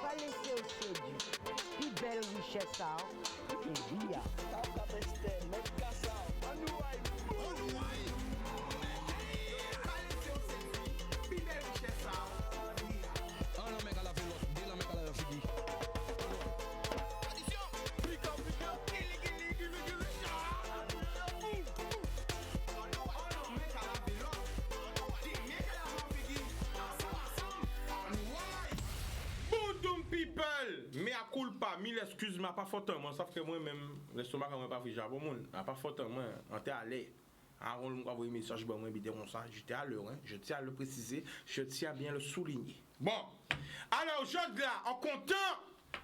Pas laisser au séduit. Plus belle richesse, ça. Et bien. People, mais à culpa, mille excuses, mais pas fortement, sauf que moi-même, l'estomac m'a pas fait bon monde, pas fortement, on t'est allé. Avant de m'envoyer un message, j'étais à l'heure, je tiens à le préciser, je tiens à bien le souligner. Bon, alors aujourd'hui là, en comptant,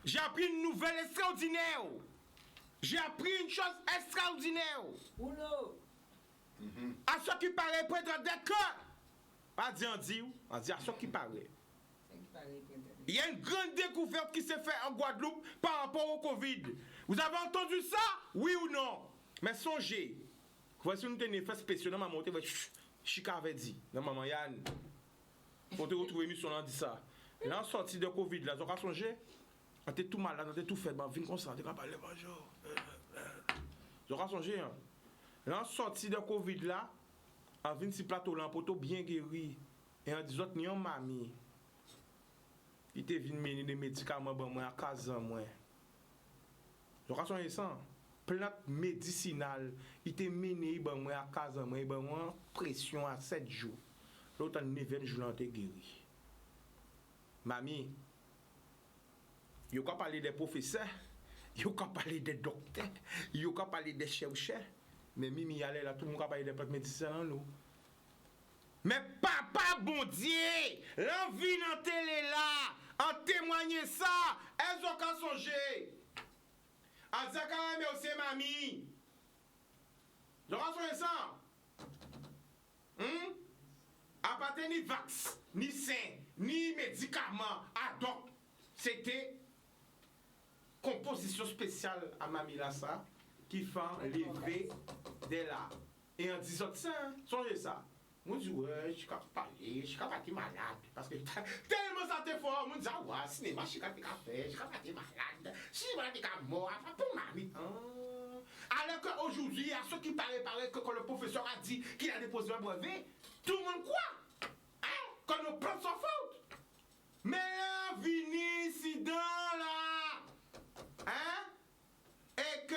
j'ai appris une nouvelle extraordinaire. J'ai appris une chose extraordinaire. À ce qui paraît prêtre des cœurs. Pas dire on dit à ce qui paraît. Il y a une grande découverte qui s'est faite en Guadeloupe par rapport au Covid. Vous avez entendu ça? Oui ou non? Mais songez. Voici une fait spécial dans ma montée. Chica avait dit. Dans maman Yann. Pour te retrouver mission, on dit ça. Là, en sortie de Covid, là, vous avez songé? On était tout malade, on était tout fait. On vient comme ça, on était parler bonjour. Vous avez songé? Là, en sortie de Covid, là, on vient sur plateau, là, pour bien guéri. Et on dit, ni on mamie. Il te venu mener des médicaments ben moi à 15 ans moi. Location est ça. Plante médicinale, il te mené ben moi à 15 ans moi ben moi pression à 7 jours. L'autre 9 jours on te guéri. Mamie, yo ka parler des professeurs, yo ka parler des docteurs, yo ka parler des chercheurs, mais Mimi allait là tout le monde ka parler des plantes médicinales nous. Mais papa bon Dieu, l'envie dans télé là, en témoigner ça, elles ont qu'à songer. À Zakara mais aussi mamie. J'aurais songer ça. À partir ni vax, ni sein, ni médicaments, donc c'était composition spéciale à mamie là ça, qui fait livrer de là. Et en disant ça, songez ça. Moi, je dis, ouais, je suis capable de parler, je suis capable d'être malade. Parce que tellement ça t'est fort, moi, je dis, ah ouais, cinéma, je suis capable de faire, je suis capable d'être malade. Si je suis malade, je suis mort, pour mamie. Alors qu'aujourd'hui, à ceux qui paraît que quand le professeur a dit qu'il a déposé un brevet, tout le monde croit. Hein? Quand nos plans sont fautes. Mais là, vini, ici, dans là. Hein? Et que.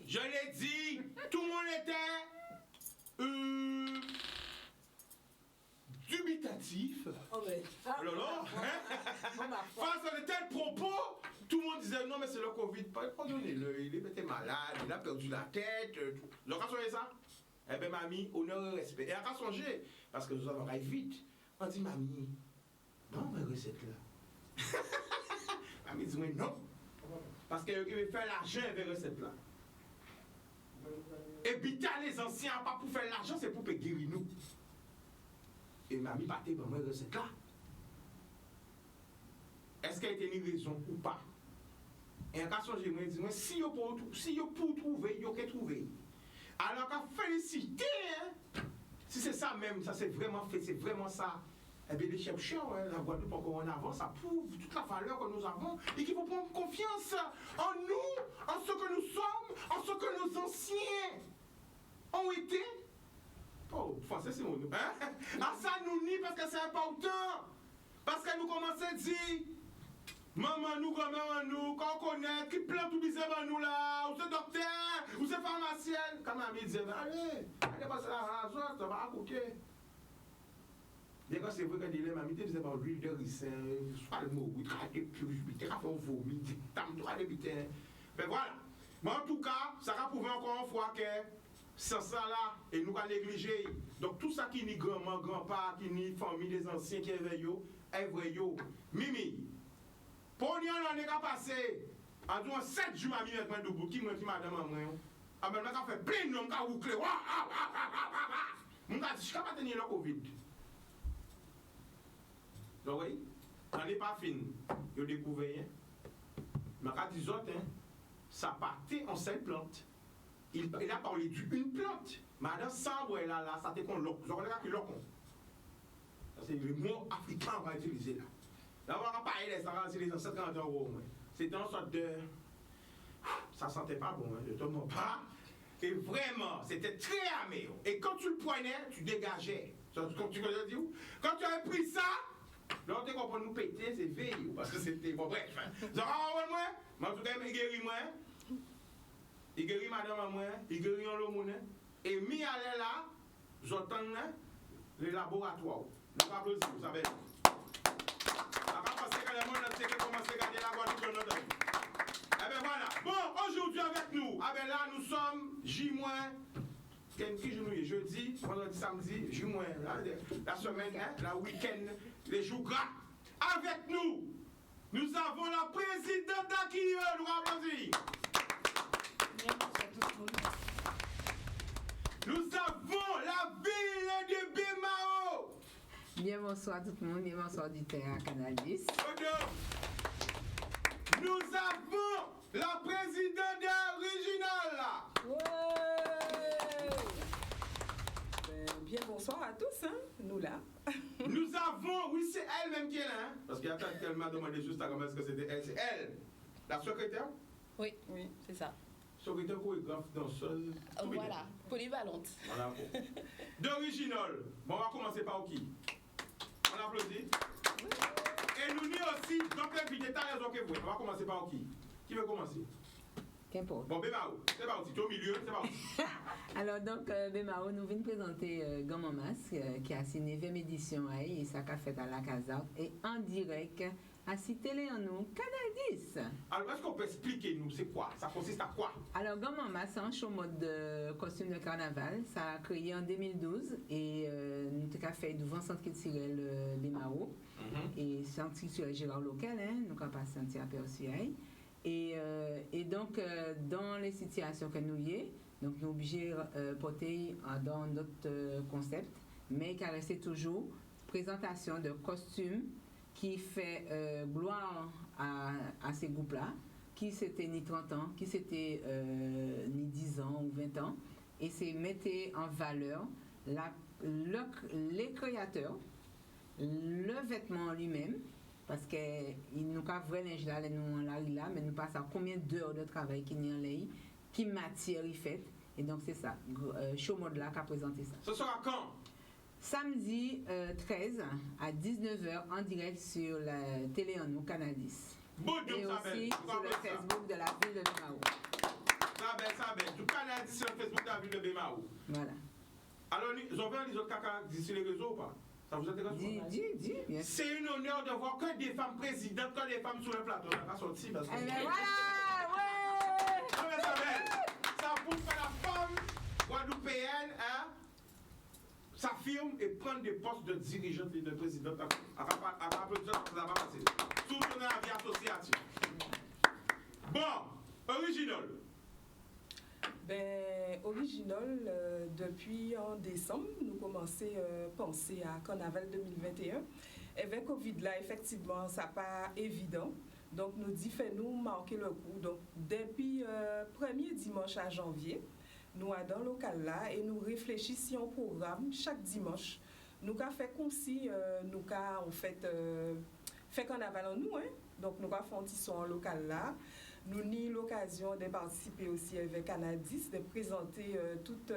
Je l'ai dit. Tout le monde était. Dubitatif. Oh mais face à de tels propos, tout le monde disait non mais c'est le Covid. Pardonnez-le, il était malade, il a perdu la tête. Donc à songer ça, eh bien mamie, honneur et respect. Et à songer, parce que nous avons arrivé vite, on dit mamie, non mais recette là. Mamie dit non. Parce qu'elle veut faire l'argent avec recette là. Et biter les anciens, pas pour faire l'argent, c'est pour guérir nous. Et mamie battait dans moi recette là. Est-ce qu'elle a une raison ou pas? Et en cas où je me dis, si vous pouvez trouver, vous pouvez trouver. Alors qu'à féliciter, hein? Si c'est ça même, ça c'est vraiment fait, c'est vraiment ça. Eh bien, les chercheurs, la Guadeloupe encore en avant, ça prouve toute la valeur que nous avons et qu'il faut prendre confiance en nous, en ce que nous sommes, en ce que nos anciens ont été. Oh, français, c'est mon nom. Hein? Ah, ça nous nie parce que c'est important. Parce que nous commençons à dire, maman, nous, grand-mère, nous, quand on connaît, qui plein tout bizarre, nous là, ou c'est docteur, ou c'est pharmacienne. Quand ma mère disait, allez, passer la raison, ça va coûter. Dès que c'est vrai que les mamie disait par l'huile de ricin, soit le mot, il a des purges, il a fait un vomi, il a des bitins. Mais voilà. Mais en tout cas, ça va prouver encore une fois que sans ça là, et nous allons négliger. Donc tout ça qui ni grand-mère, grand-père, qui ni famille des anciens qui est vrai, Mimi, pour nous, on est qu'à passer, en disant 7 jours, mamie, avec moi, de qui m'a dit madame, ah ben, on a fait plein de noms, on a bouclé, on a dit, je suis capable de tenir le Covid. Donc oui, on n'est pas fin, vous découvrez, mais quand ils autres, ça partait en seule plante. Il a parlé d'une plante. Madame Sambre, là, ça t'est qu'on loc. Vous avez que loc. C'est le mot africain qu'on va utiliser là. Là, on va parler de ça, c'est les ancêtres quand on va. C'était une sorte de. Ça sentait pas bon, je te mens pas. Et vraiment, c'était très amer. Et quand tu le prenais, tu dégageais. Quand tu dire, quand tu avais pris ça, là, on te comprend nous péter, c'est veillé. Parce que c'était. Bon, bref. Vous avez moi, mais en tout cas, il guérit moi. Il guérit madame à moi, il guérit en l'homme. Et mis à l'air là, j'entends le laboratoire. Nous applaudissons, vous savez. Après, parce que les gens ont commencé à garder la Guadeloupe dans notre vie. Eh bien voilà. Bon, aujourd'hui avec nous, ah ben là, nous sommes J-. Quel jour nous est jeudi, vendredi, samedi, J-, la semaine, hein, la week-end, les jours gras. Avec nous, nous avons la présidente d'Aki, nous applaudissons. Nous avons la ville de Bémao. Bien bonsoir tout le monde, bien bonsoir du terrain Canal 10. Nous avons la présidente originale. Bien bonsoir à tous, hein, nous là. Nous avons, oui c'est elle-même qui est là, hein? Parce qu'il y a quelqu'un qui m'a demandé juste à comment est-ce que c'était elle. C'est elle, la secrétaire. Oui, c'est ça. Secrétaire chorégraphe, danseuse. Voilà, polyvalente. Voilà. D'original. Bon, on va commencer par qui? On applaudit. Et nous n'y aussi, donc l'invité, t'as raison que vous. On va commencer par qui? Qui veut commencer? Qu'importe. Bon, Bémao, c'est parti. Tu es au milieu, c'est parti. Alors donc, Bémao, nous venons présenter Gamin Masque, qui a signé 20 éditions et ça qu'a fait à la Casa et en direct à Cité en nous, Canal 10. Alors, est-ce qu'on peut expliquer nous, c'est quoi? Ça consiste à quoi? Alors, Gamin Masque, c'est un show mode de costume de carnaval. Ça a créé en 2012 et nous avons fait devant Centre culturel Bémao et Centre culturel Gérard Local, hein, nous avons pas senti aperçu. Et donc, dans les situations que nous y est, donc nous sommes obligés de porter dans notre concept, mais qui reste toujours présentation de costumes qui fait gloire à ces groupes-là, qui c'était ni 30 ans, qui c'était ni 10 ans ou 20 ans, et c'est mettre en valeur les créateurs, le vêtement lui-même, parce qu'il nous a vrai linge là, nous là, mais nous passons à combien d'heures de travail qu'il y a en l'air, qui matière il fait, et donc c'est ça, show mode là qui a présenté ça. Ce sera quand? Samedi 13 à 19h en direct sur la télé en nous, Canal 10. Bon, et aussi sur le Facebook de la ville de Bémao. Ça belle. Tout Canal 10 sur le Facebook de la ville de Bémao. Voilà. Alors, ils ont vu les autres caca sur les réseaux ou pas? Ça vous intéresse? Dis, bien sûr. C'est un honneur de voir que des femmes présidentes, que des femmes sur le plateau. On n'a pas sorti parce que. Eh bien voilà, ouais! Non, mais ça belle. Ça pour faire la femme guadeloupéenne, hein? S'affirme et prendre des postes de dirigeante et de présidente à applaudissement, ça va passer. Surtout dans la vie associative. Bon, original. Ben, original, depuis en décembre, nous commençons à penser à Carnaval 2021. Avec Covid là, effectivement, ça n'est pas évident. Donc, nous dit, fait-nous marquer le coup. Donc, depuis premier dimanche à janvier, nous allons dans le local là et nous réfléchissons au programme chaque dimanche. Nous avons fait comme si nous avons fait carnaval en nous. Hein? Donc, nous avons fait un petit son local là. Nous avons eu l'occasion de participer aussi avec Canal 10, de présenter toute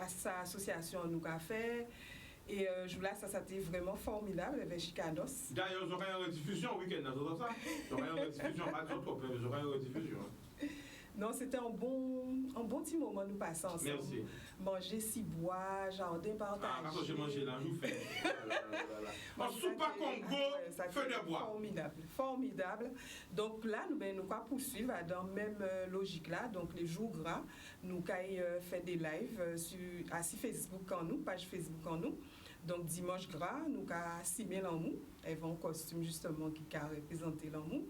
sa association nous avons fait. Et là, ça a été vraiment formidable avec Chicanos. D'ailleurs, j'aurai une rediffusion au week-end, dans ça. J'aurai une rediffusion, pas trop, mais j'aurai une rediffusion. Non, c'était un bon petit moment nous passer ensemble. Merci. Manger si bois, jardin partagé. Ah, quand j'ai mangé là, nous fait. En soupe à Congo, feu de bois. Formidable. Donc là, nous allons poursuivre dans la même logique là. Donc les jours gras, nous allons faire des lives sur Facebook en nous, page Facebook en nous. Donc dimanche gras, nous allons 6 000 en nous. Elles vont en costume justement qui a représenté l'en nous.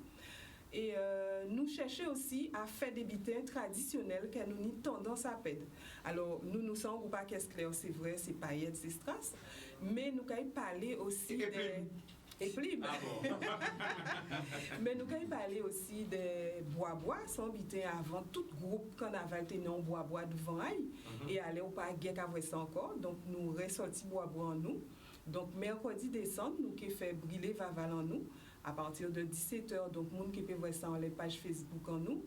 Et nous cherchons aussi à faire des bitins traditionnels que nous avons tendance à perdre. Alors, nous sommes pas qu'est-ce clair, c'est vrai, c'est paillettes, c'est strass, mais nous allons parler aussi des... Et plus. Ah bon. Mais nous avons parlé aussi des bois-bois, sans biter avant tout groupe carnaval tenait en bois-bois devant aïe. Et aller au pas guet qu'à ça encore. Donc nous ressorti bois-bois en nous. Donc mercredi décembre, nous qui fait brûler Vaval en nous à partir de 17h. Donc monde qui peut voir ça en les pages Facebook en nous.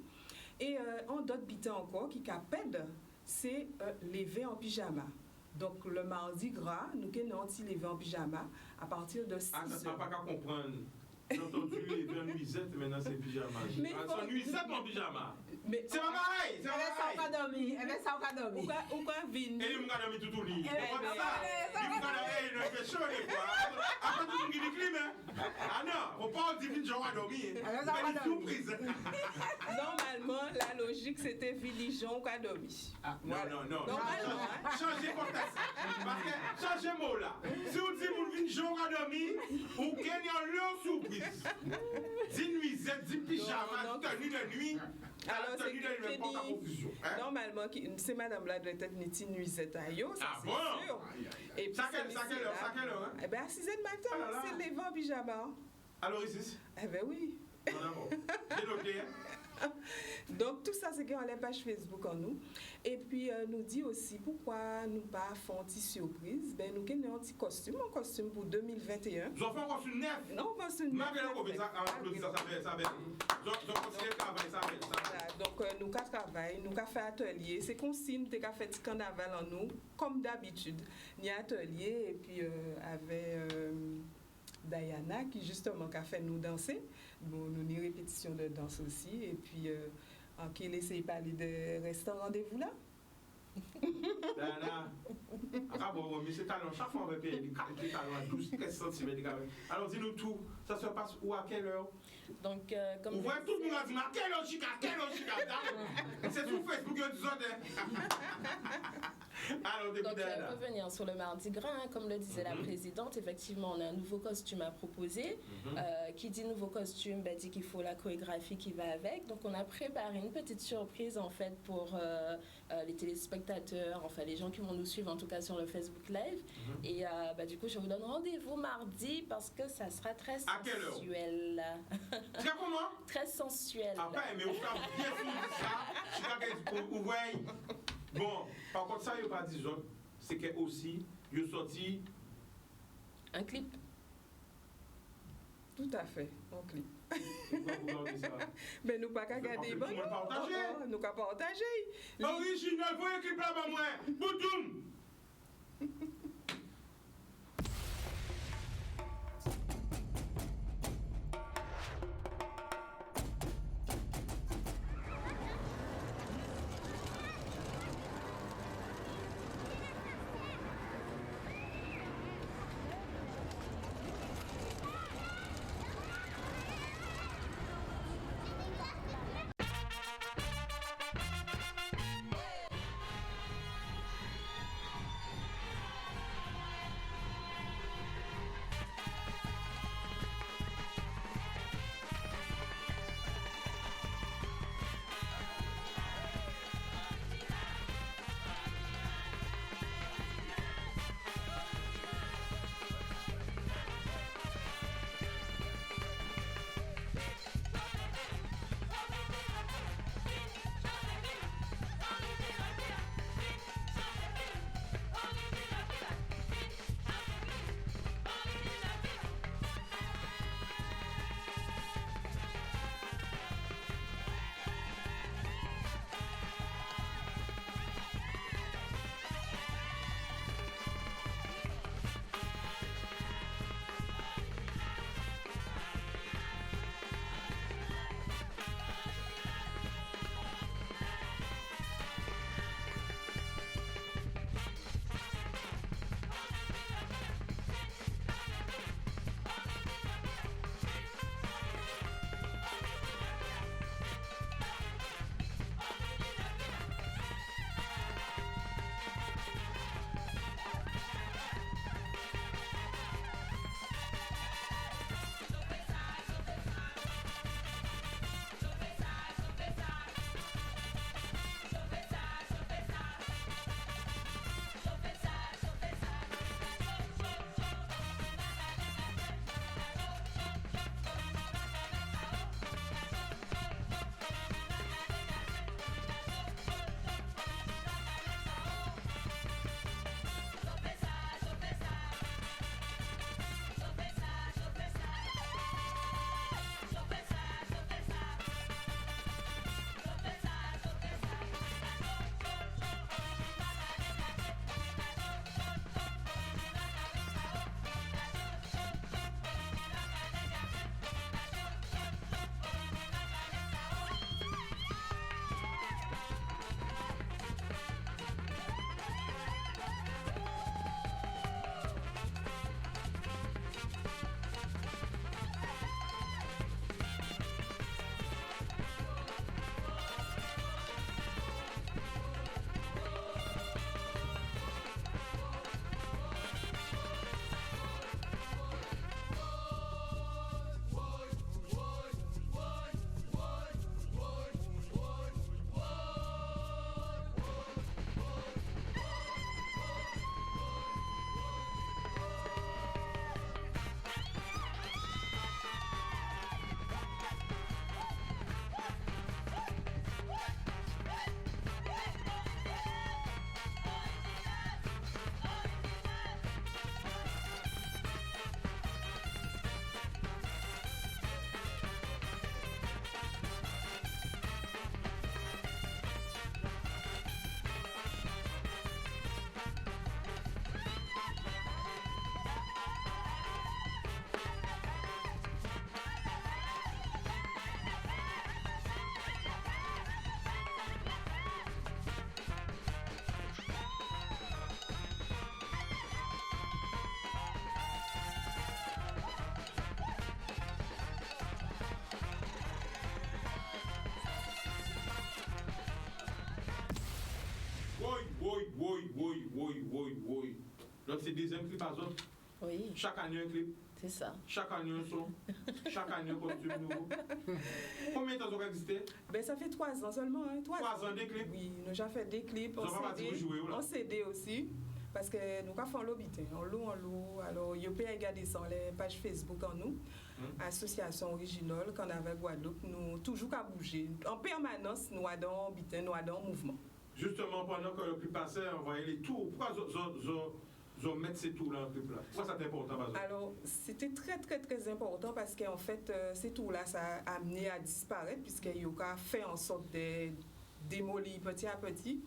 Et en d'autres biter encore qui capède, c'est lever en pyjama. Donc le mardi gras, nous avons lever en pyjama à partir de 6h. Ah, ça ne pas qu'à comprendre. J'ai entendu lever en nuisette, maintenant c'est pyjama. Mais Ah, c'est nuisette en pyjama. Mais C'est pas pareil. C'est Elle pas est sans pareil. pas dormi. Elle est sans pas dormi. ou quoi vin? Et il m'a dormi tout au lit. Eh, C'est pas ça. Il m'a dormi, il fait chaud des fois. Après tout, il dit clim, hein. Ah non, faut pas dire que Jean a dormi. C'est une surprise. Normalement, la logique c'était Vilijon qui a dormi. Non, non, non. Normalement, hein. Changez contexte. Parce que, changez mot là. Si vous dites que vous Jean a dormi, vous gagnez une surprise. 10 nuisettes, 10 pyjamas, tenue de nuit. Alors, tenue de nuit, pas de confusion. Normalement, c'est madame là doit être une nuisette à yo, ça Ah c'est bon? sûr. Et puis, Ça quelle heure, hein? Eh bien, à 6h du matin, Ah là là. c'est lever en pyjama. Alors ici? Eh bien, oui. Non, non, j'ai noté, hein? Donc, tout ça, c'est qu'on a les pages Facebook en nous. Et puis, nous dit aussi pourquoi nous pas faire une petite surprise. Ben, nous avons un petit costume pour 2021. Vous en faites encore une neuf? Non, on va se Malgré le Covid, ça va. Donc, continuez le travail, ça va. Voilà, donc, nous avons travaillé, nous avons fait atelier. C'est comme si nous avons fait un carnaval en nous, comme d'habitude. Il y a atelier, et puis, avec Diana, qui justement a fait nous danser. Bon, nous avons une répétition de danse aussi. Et puis, qui laisse parler de rester rendez-vous là. Là, ah bon, mais c'est talent, chaque fois on va payer des talents à 12-13 cm. Alors dis-nous tout, ça se passe où, à quelle heure? Donc, comme Vous voyez tout le monde a dit, mais à quelle heure, Chica, c'est sur Facebook que tu alors, Donc, revenir sur le mardi gras, hein, comme le disait la présidente, effectivement, on a un nouveau costume à proposer. Qui dit nouveau costume, dit qu'il faut la chorégraphie qui va avec. Donc, on a préparé une petite surprise, en fait, pour les téléspectateurs, enfin, les gens qui vont nous suivre, en tout cas, sur le Facebook Live. Et du coup, je vous donne rendez-vous mardi parce que ça sera très sensuel. À quelle heure? C'est comment? Très sensuel. Ah, pas, mais on va bien finir ça. Chica, vous voyez. Bon, par contre, ça, il n'y a pas dit autres. C'est que aussi, il a sorti un clip. Tout à fait, un clip. Pourquoi vous regardez ça? Mais nous pas qu'à garder bon. Nous qu'à partager. Original, vous écrivez là-bas, moi. Boudoum. un clip à autre. Oui, Chaque année, un clip. c'est ça. Chaque année, un son. Chaque année, un costume nouveau. Combien de temps ça a existé? Ben, ça fait 3 ans seulement. Hein, 3 ans des clips? Oui, nous avons fait des clips Vous avez pas dit que vous jouez, ou là? en CD aussi. Parce que nous avons fait l'obité, en lot. Alors, vous pouvez regarder sur les pages Facebook en nous. Association originale, Carnaval Guadeloupe, nous toujours qu'à bouger. En permanence, nous avons obité, nous avons mouvement. Justement, pendant que le clip passait, on voyait les tours. Pourquoi vous mettez ces tours-là en clip là? Pourquoi c'est important? Alors, c'était très, très, très important parce qu'en fait, ces tours-là, ça a amené à disparaître puisqu'il a fait en sorte de démolir petit à petit.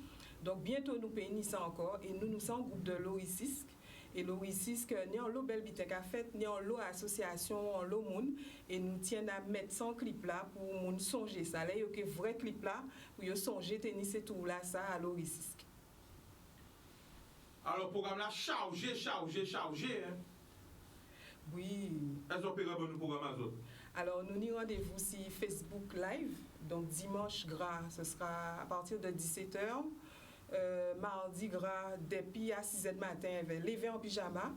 Donc, bientôt, nous payons ça encore et nous sommes un groupe de l'OICISC. Et l'OICISC, ni en l'eau Belbitek a fait, ni en l'eau association, en l'eau moun. Et nous tiens à mettre 100 clips là pour moun songer ça. Là, il y a un vrai clip là pour songer tenir ces tours là ça à l'OICISC. Alors, le programme là, chargé. Hein? Oui. Est-ce qu'on peut reprendre le programme à autres? Alors, nous nous rendez-vous sur Facebook Live. Donc, dimanche gras, ce sera à partir de 17h. Mardi gras, depuis à 6h du matin, lever en pyjama.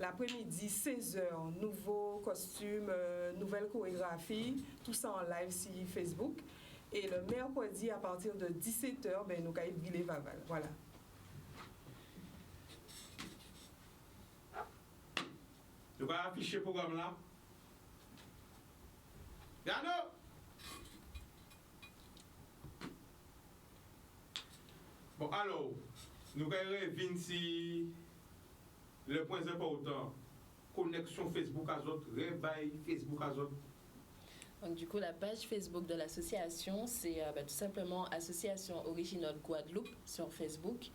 L'après-midi, 16h, nouveau costume, nouvelle chorégraphie, tout ça en live sur Facebook. Et le mercredi, à partir de 17h, ben, nous allons Ville Vaval. Voilà. Nous allons afficher le programme là. Yano! Bon, alors, nous allons revenir sur le point important. Connexion Facebook à autres, réveil Facebook à autres. Donc, du coup, la page Facebook de l'association, c'est tout simplement Association Originale Guadeloupe sur Facebook.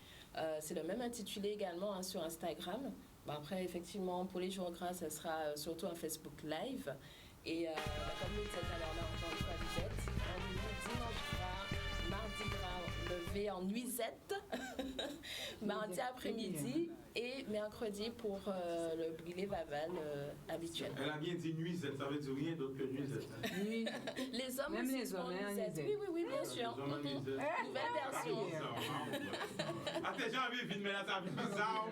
C'est le même intitulé également sur Instagram. Bon, après, effectivement, pour les jours gras, ça sera surtout un Facebook Live. Et comme nous disait tout à l'heure, encore une fois, vous êtes en dimanche gras, mardi gras, levé en nuisette, mardi après-midi et mercredi pour le brûlé Vaval habituel. Elle a bien dit nuisette, ça veut dire rien d'autre que nuisette. Oui. Les hommes Même aussi les sont hommes, hein, nuisettes. nuisettes. Oui, bien sûr. Les hommes en nuisette. Nouvelle version. Attends, j'ai envie de mettre ça bizarre.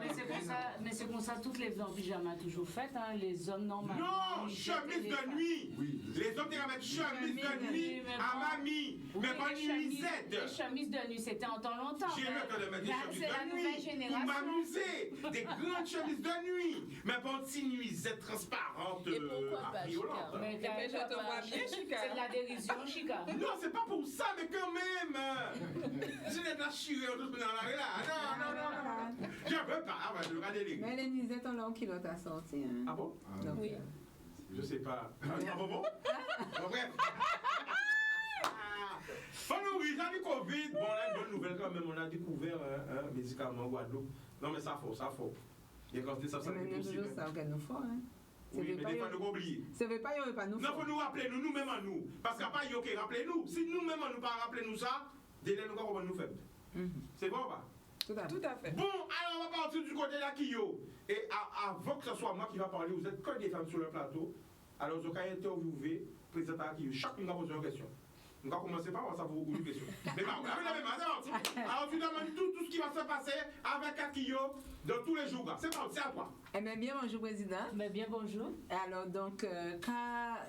Mais c'est comme ça, toutes les femmes en pyjama toujours faites, hein, les hommes normalement. Non, chemise de nuit. Oui. Les hommes devraient mettre chemise de nuit à mamie, mais pas nuisette. Les chemises de nuit, c'était en temps longtemps. J'ai le temps de mettre des chemises C'est la de nouvelle nuit pour génération. m'amuser. Des grandes chemises de nuit, mais pas une petite nuisette transparente. Et pourquoi pas, violente. Chica? Mais Mais je te vois bien, Chica. c'est de la dérision, Chica. Non, c'est pas pour ça, mais quand même. Je n'ai pas chiré tout dans la rue là. Non. Je veux pas. Je vais regarder les. Mais les nuisettes, on l'a en kilote à sortir. Hein. Ah bon? Donc, Oui. Je sais pas. Ah bon? Bon, bref. Bon, nous, oui, j'ai dit Covid. Bon, là, une bonne nouvelle quand même. On a découvert un médicament Guadeloupe. Non, mais ça faut. Et quand ça, ça mais nous possible. toujours ça, auquel nous faut. Hein. Oui, mais des fois, nous oublions. Ça veut pas, il n'y aurait pas nous. Non, faut nous rappeler, nous-mêmes à nous. Parce qu'il n'y a pas OK, rappelez-nous. Si nous-mêmes, on nous pas rappeler nous ça, délai nous comment nous faire. C'est bon ou pas? Tout à fait. Tout à fait. Bon, alors on va partir du côté d'Akio. Et avant que ce soit moi qui va parler, vous êtes que des femmes sur le plateau. Alors, vous allez interviewer le président Akio. Chacun va poser une question. Nous allons commencer par ça vous une question. Mais bah, alors tu demandes tout ce qui va se passer avec Akio dans tous les jours. C'est parti, c'est à toi. Eh bien, bonjour, Président. Mais bien bonjour. Alors, donc,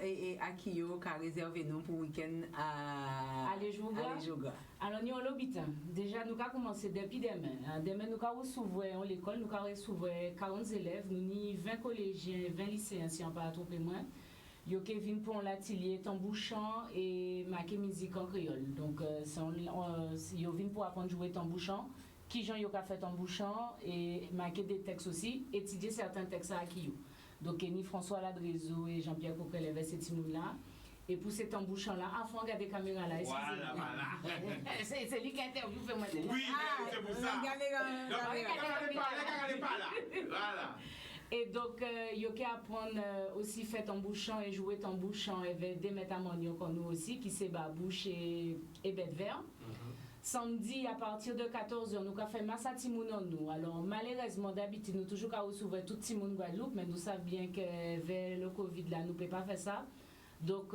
et Akio a réservé nous pour le week-end à Joga. Alors, nous, on l'habite. Déjà, nous avons commencé depuis demain. Demain, nous avons recevoir l'école, nous avons recevoir 40 élèves, nous avons 20 collégiens, 20 lycéens, si on ne pas tromper moins. Yo Kevin pour l'atelier tambouchant et marquer musique en créole. Donc yo vinn pour apprendre à jouer tambouchant, qui Jean yo ka fait tambouchant et marquer des textes aussi, étudier certains textes à Akio. Donc ni François Ladrezo et Jean-Pierre Coquel avait ces petits là. Et pour ces tambouchants là, avant regarder caméra là, Voilà. c'est lui qui interview fait moi. Oui, c'est pour ça. Regardez pas là. Voilà. Et donc, il y a apprendre aussi faire tambouchant et jouer tambouchant avec des métamoniaux comme nous aussi, qui c'est Babouche et Bête Vert. Samedi, à partir de 14h, nous avons fait Massa Timoun en nous. Alors, malheureusement, d'habitude, nous toujours recevoir tout Timoun Guadeloupe, mais nous savons bien que vers le Covid, là, nous ne pouvons pas faire ça. Donc,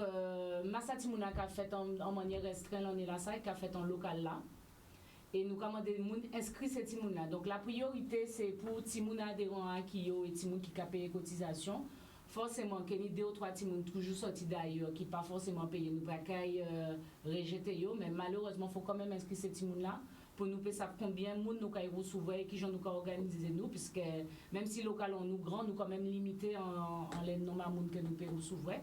Massa Timoun a fait en manière restreinte, on est là, ça, qui a fait en local là. et nous commandons les gens inscrits ces petits là. Donc la priorité c'est pour les gens adhérents à qui et les gens qui payent cotisation. Forcément, qu'il y ait 2 ou 3 gens toujours sortis d'ailleurs qui pas forcément payé, nous pas rejeter yo, mais malheureusement, il faut quand même inscrire ces petits là pour nous savoir combien de monde nous avons recevoir et qui nous organiser nous, puisque même si local on nous grand, nous quand même limité en les nombre de monde que nous pouvons recevoir.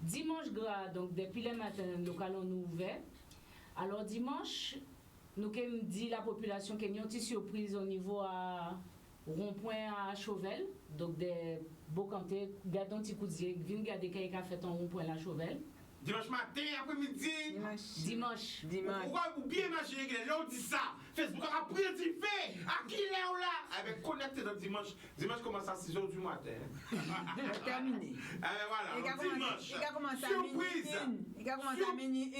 Dimanche gras, donc depuis le matin, local on nous ouvert. Alors dimanche, nous avons dit la population qu'il y a une petite surprise au niveau à rond-point à Chauvel, donc des beaux cantés, gardons un petit coup de yeux, viens garder quelqu'un qui a fait un rond-point à Chauvel. Dimanche matin, après-midi. Dimanche. Pourquoi vous bien imaginer que les gens disent ça? Facebook a pris un petit fait. À qui est là? Avec connecté dans dimanche. Dimanche commence à 6h du matin. Terminé. Voilà. Dimanche. Il a commencé à surprise. Il a commencé à minuit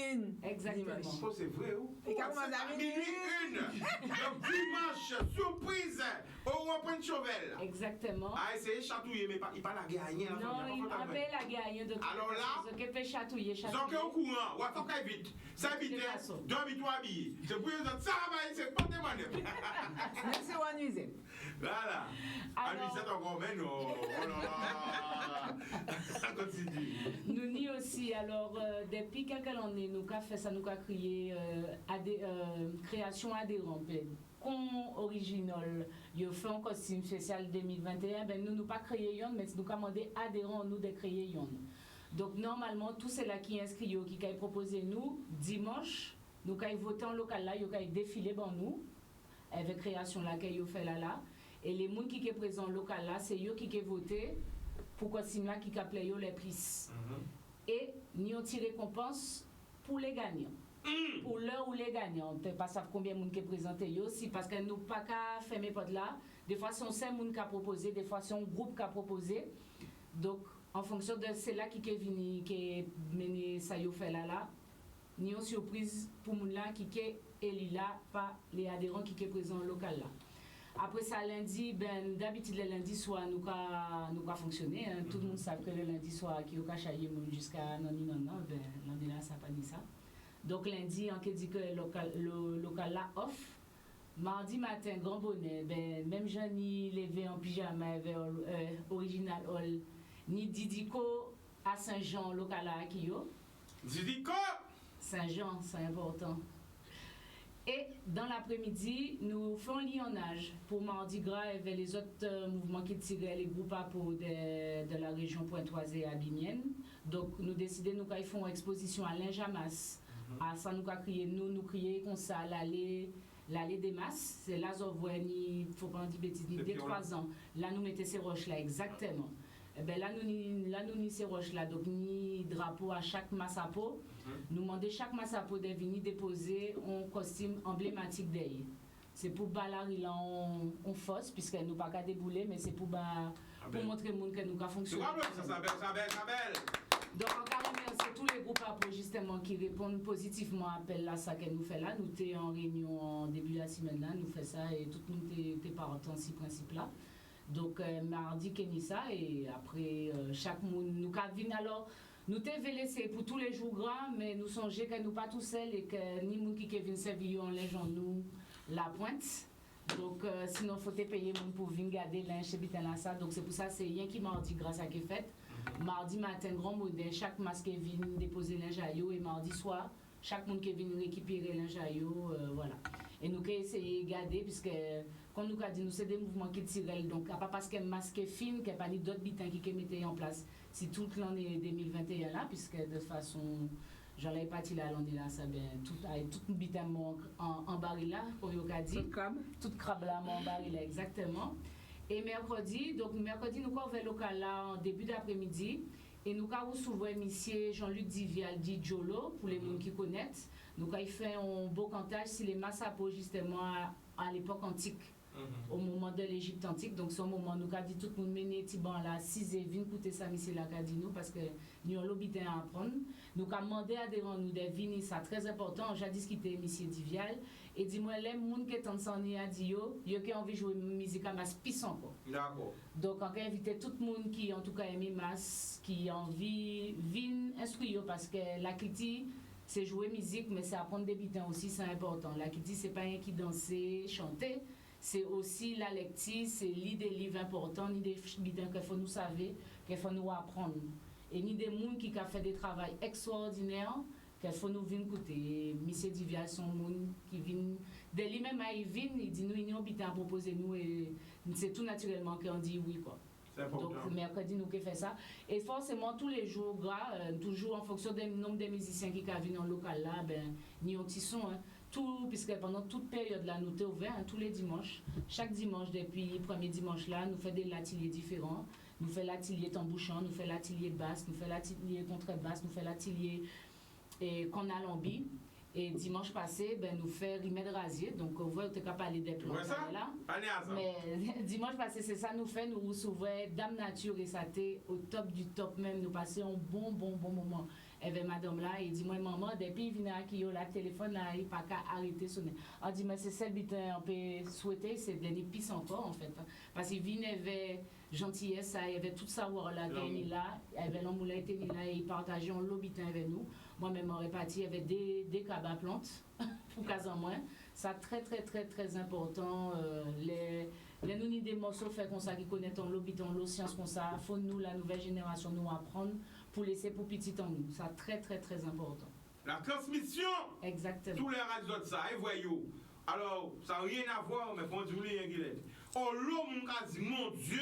1. Exactement. Oh, c'est vrai, ou? Il a commencé à minuit 1. Donc dimanche, surprise. Au rond-point de Chauvel. Exactement. Ah, essayez de chatouiller, mais il pas la gagne. Non, il n'a pas la gagne. Alors là, ce qui fait chatouiller. donc au courant, ouais, faut qu'elle vite. Ça vite, dormi-toi habillé. C'est pour eux autres, ça va, c'est pas des manœuvres. Merci, Wanuise. Voilà. Alors, c'est encore, mais non. Oh là là. Ça continue. Nous ni aussi, alors, depuis quelques années, nous avons fait ça, nous avons créé création adhérente. Comme original, il a fait un costume spécial 2021, ben nous pas créé yon, mais nous avons demandé adhérents nous de créer yon. Donc normalement, tous ceux là qui inscrits, qui ont proposé nous, dimanche, nous avons voté en local là, ils ont défilé dans nous, avec création là qu'ils ont fait là. Et les gens qui sont présents en local là, c'est eux qui ont voté pour costume là qui ont appelé les prix. Et nous avons tiré récompense pour les gagnants. Pour l'heure où les gagnants, on ne pas savoir combien de monde qui présenté aussi parce que nous pas qu'à fermer porte là. Des fois c'est 5 monde qui a proposé, des fois c'est un groupe qui a proposé. Donc en fonction de celle-là qui est venu qui mené ça yo fait là, ni une surprise pour moun là qui est élu là par les adhérents qui est présent local là. Après ça lundi, ben d'habitude le lundi soir nous ka fonctionner, hein. Tout le monde sait que le lundi soir qui au ka chayer moun jusqu'à non ben lundi là ça pas ni ça. Donc lundi, on dit que le local là off. Mardi matin, grand bonnet, ben, même j'en ai levé en pyjama original all, ni Didico à Saint-Jean, local là qui yo. Didico! Saint-Jean, c'est important. Et dans l'après-midi, nous faisons un lionnage pour Mardi Gras et les autres mouvements qui tiraient les groupes à peau de la région pointoise et abimienne. Donc nous décidons nous faire une exposition à Linge-à-Masse. À ça nous crier nous crier comme ça l'allée des masses, c'est là on voit ni faut pas dire bêtises ni 2-3 ans. Là nous mettons ces roches là exactement. Et ben là nous ni ces roches là donc ni drapeau à chaque masse à peau. Nous demandons chaque masse à peau de venir déposer un costume emblématique d'elle. C'est pour balari là on force puisque nous pas qu'à débouler mais c'est pour montrer au monde que nous ca fonctionner. Ça belle. Donc, on remercie tous les groupes justement qui répondent positivement à l'appel là, ça que nous fait là. Nous sommes en réunion en début de la semaine là, nous faisons ça et tout le monde est partant ces principes là. Donc, mardi, Kenny ça et après, chaque monde nous vient alors. Nous t'avons laissé pour tous les jours grands, mais nous songeons que nous pas tout seuls et que ni monde qui vient servir en linge nous la pointe. Donc, sinon, il faut te payer pour venir garder linge chez là ça. Donc, c'est pour ça c'est rien qui mardi grâce à qui fait. Mardi matin, grand modèle, chaque masque est venu déposer linge à yo et mardi soir, chaque monde qui est venu récupérer linge à yo, voilà. Et nous avons essayé de garder, puisque, comme nous avons dit, nous c'est des mouvements qui tirent, donc pas parce que masque est fin, qu'il n'y a pas d'autres bitins qui mettent en place. Si toute l'année 2021 là, puisque de toute façon, j'en ai pas dit là, l'année là, ça bien, tout bitin en baril là, comme vous avez dit. Tout crabe là, en baril là, exactement. Et mercredi, nous avons ouvert le local là en début d'après-midi et nous avons recevoir monsieur Jean-Luc Divial dit Jolo pour les gens qui connaissent. Nous avons fait un beau cantage sur les masses à peau justement à l'époque antique, au moment de l'Égypte antique. Donc, c'est un moment où nous avons dit tout le monde mener Tiban là, 6 et 20 pour ça, monsieur la nous parce que nous avons l'obité à apprendre. Nous avons demandé à des gens de venir, c'est très important. J'ai discuté avec monsieur Divial. Et dis-moi, les gens qui sont en train de dire, ils ont envie de jouer musique à masse puissant. D'accord. Donc, on a invité tout le monde qui, en tout cas, aime masse, qui a envie de venir instruire parce que la critique, c'est jouer musique, mais c'est apprendre des bitins aussi, c'est important. Là, qui dit, c'est pas rien qui danser, chanter, c'est aussi la lecture, c'est lire des livres importants, ni des bitins qu'il faut nous savoir, qu'il faut nous apprendre. Et ni des gens qui ont fait des travaux extraordinaires, qu'il faut nous venir écouter. Monsieur Divia, son monde qui vient, de lui-même, il vient, il dit, nous, il y a un bitin à proposer, nous, et c'est tout naturellement qu'on dit oui, quoi. Donc, mercredi, nous qui fait ça. Et forcément, tous les jours, toujours en fonction du nombre de musiciens qui viennent dans le local là, ben, ni un petit son. Hein. Tout, puisque pendant toute période là, nous sommes ouverts, hein, tous les dimanches. Chaque dimanche, depuis le premier dimanche là, nous faisons des ateliers différents. Nous faisons l'atelier tambouchant, nous faisons l'atelier basse, nous faisons l'atelier contrebasse, nous faisons l'atelier qu'on a l'ambi. Et dimanche passé, ben, nous faisons Rimet de Rasier. Donc, on voit que tu as parlé des plans là. Mais dimanche passé, c'est ça, nous faisons, nous recevons Dame Nature et ça t'est au top du top même. Nous passons un bon moment avec madame là. Et dit, moi, maman, depuis il vient qui a le téléphone là, il n'a pas qu'à arrêter de sonner. On dit, mais c'est ça, on peut souhaiter, c'est de l'épice encore en fait. Parce qu'il vient avec gentillesse, il y avait tout savoir là, il là, il y avait l'amboula était là, et il partageait un lobitin avec nous. Moi-même, en répartie, il y avait des cabas plantes pour cas en moins. Ça, très important. Les nous des morceaux faits comme ça, qui connaissent en l'obiton, l'eau science comme ça, faut nous, la nouvelle génération, nous apprendre pour laisser pour petit en nous. Ça, très important. La transmission. Exactement. Tous les radios de ça, et voyons. Alors, ça n'a rien à voir, mais quand vous voulez, oh, l'homme a dit, mon Dieu,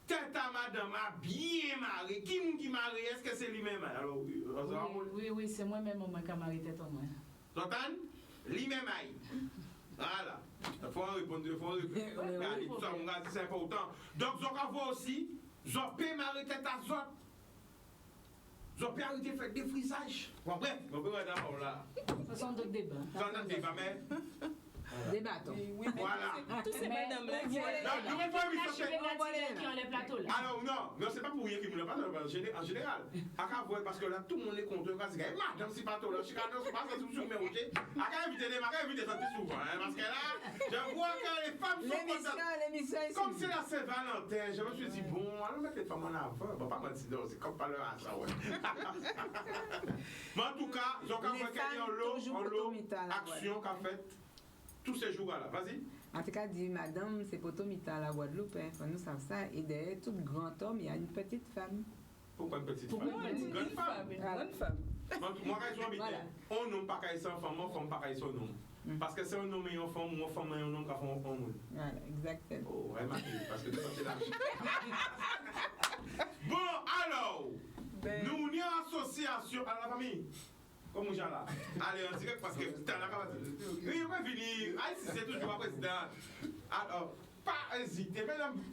tête à madame a bien marié. Qui marie? Est-ce que c'est lui-même? Alors, oui, c'est moi-même qui a marié tête en moi. T'entends? Lui-même aïe. Voilà. Il faut répondre. Tout ça, c'est important. Donc, vous avez voir aussi, vous avez marié tête à zot. Vous avez arrêté de faire des frisages. Bon, bref, on peut d'abord là. Ce sont d'autres débats. Mais. Débattons. Oui, voilà. Tous ces madames-là qui ont les plateaux là. Alors non, c'est pas pour rien qu'ils me le parlent en général. Parce que là, tout le monde est content. Parce que madame, c'est pas tout là. Je suis pas sur mes routiers. À éviter ça plus souvent. Parce que là, je vois que les femmes sont contentes. Comme c'est la Saint-Valentin, je me suis dit, bon, allons mettre les femmes en avant. Bon, pas mentir, c'est comme pas leur ça, ouais. Mais en tout cas, j'ai encore en l'eau, action qu'a faite. Tous ces jours-là, vas-y. En tout cas, dit madame, c'est Potomita à la Guadeloupe, hein. Faut nous savoir ça. Et derrière tout grand homme, il y a une petite femme. Pourquoi une petite femme? Une grande femme. Moi, quand je suis habité, on nomme pas qu'à son femme, on femme pas qu'à son nom. Parce que c'est un homme et une femme, ou une femme et un homme qui font un homme. Voilà, exactement. Oh, elle m'a dit, parce que c'est là. Bon, alors, nous, on est en association à la famille. Comme on là. Allez, en direct parce que c'est la capacité. Oui, on va venir. C'est toujours la présidente. Alors, pas hésiter.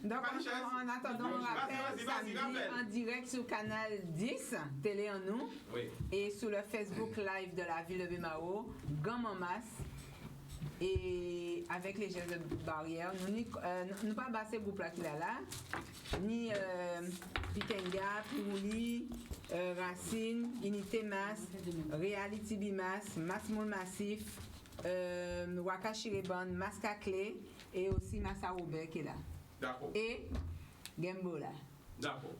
Donc, en attendant, on rappelle samedi en direct sur Canal 10, Télé en nous, et sur le Facebook Live de la ville de Bemao, Gomme en masse. Et avec les gestes de barrière, nous pas basé groupe là qu'il a là, ni Pikenga, Pirouli, Racine, Unité Masse, Reality Bimas, Massmoul Massif, Waka Chiriban, Masca Clé et aussi Massa Robert qui est là. D'accord. Et Gembo là. D'accord.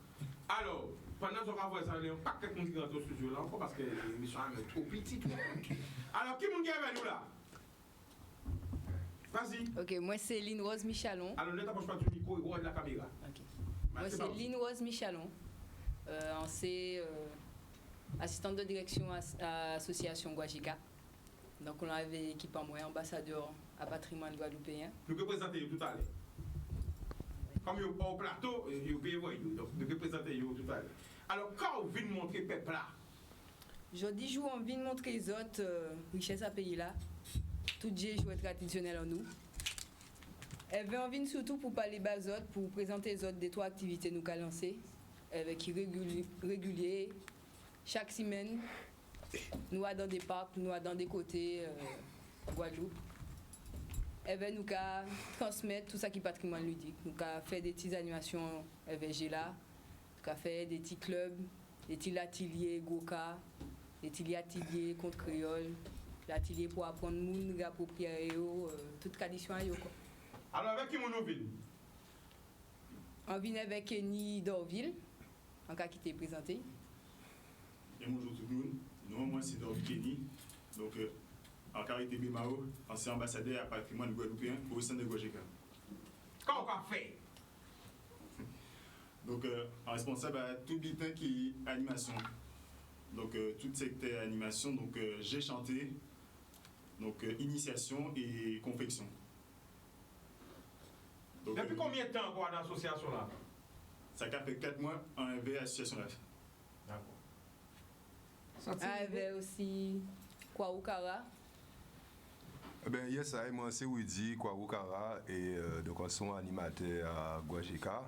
Alors, pendant qu'on va voir ça, il y a un paquet de monde qui rentre au studio là encore parce que l'émission est trop petite. Alors, qui est avec nous là? Vas-y. Ok, moi c'est Lynn Rose Michalon. Alors, ne t'approche pas du micro et de la caméra. Ok. Moi c'est Lynn Rose Michalon. C'est assistante de direction à l'association Guajica. Donc on avait équipe en moi, ambassadeur à patrimoine guadeloupéen. Nous pouvons présenter tout à l'heure. Comme au plateau, vous pouvez voir. Donc nous pouvons présenter tout à l'heure. Alors, quand vous venez montrer peuple là? Aujourd'hui, je viens de montrer les autres richesses à pays là. Tout les jouets traditionnels en nous. Elle veut en venir surtout pour parler bas autres, pour présenter les autres des 3 activités nous avons lancées, avec régulier. Chaque semaine, nous allons dans des parcs, nous allons dans des côtés Guadeloupe. Elle veut nous transmettre tout ça qui est patrimoine ludique. Nous allons faire des petites animations avec là, nous allons faire des petits clubs, des petits ateliers Goka, des petits ateliers contre créole. L'atelier pour apprendre moun réapproprier toute tradition à yo. Alors avec qui on vient? On vient avec Kenny Dorville, en cas qui t'est présenté. Et bonjour tout le monde. Non, moi en caractère Bimao, ancien ambassadeur à patrimoine guadeloupéen au sein de Guajeka. Qu'est-ce qu'on fait? Donc, en responsable à tout bulletin qui est animation. Donc, tout secteur animation, donc j'ai chanté, donc initiation et confection. Donc, depuis combien de temps quoi dans l'association là? Ça fait 4 mois en AV association là. D'accord. Il y avait aussi Kwaoukara. Ben, yes, moi c'est Widi Kwaoukara et donc on sont animateurs à Guajeka.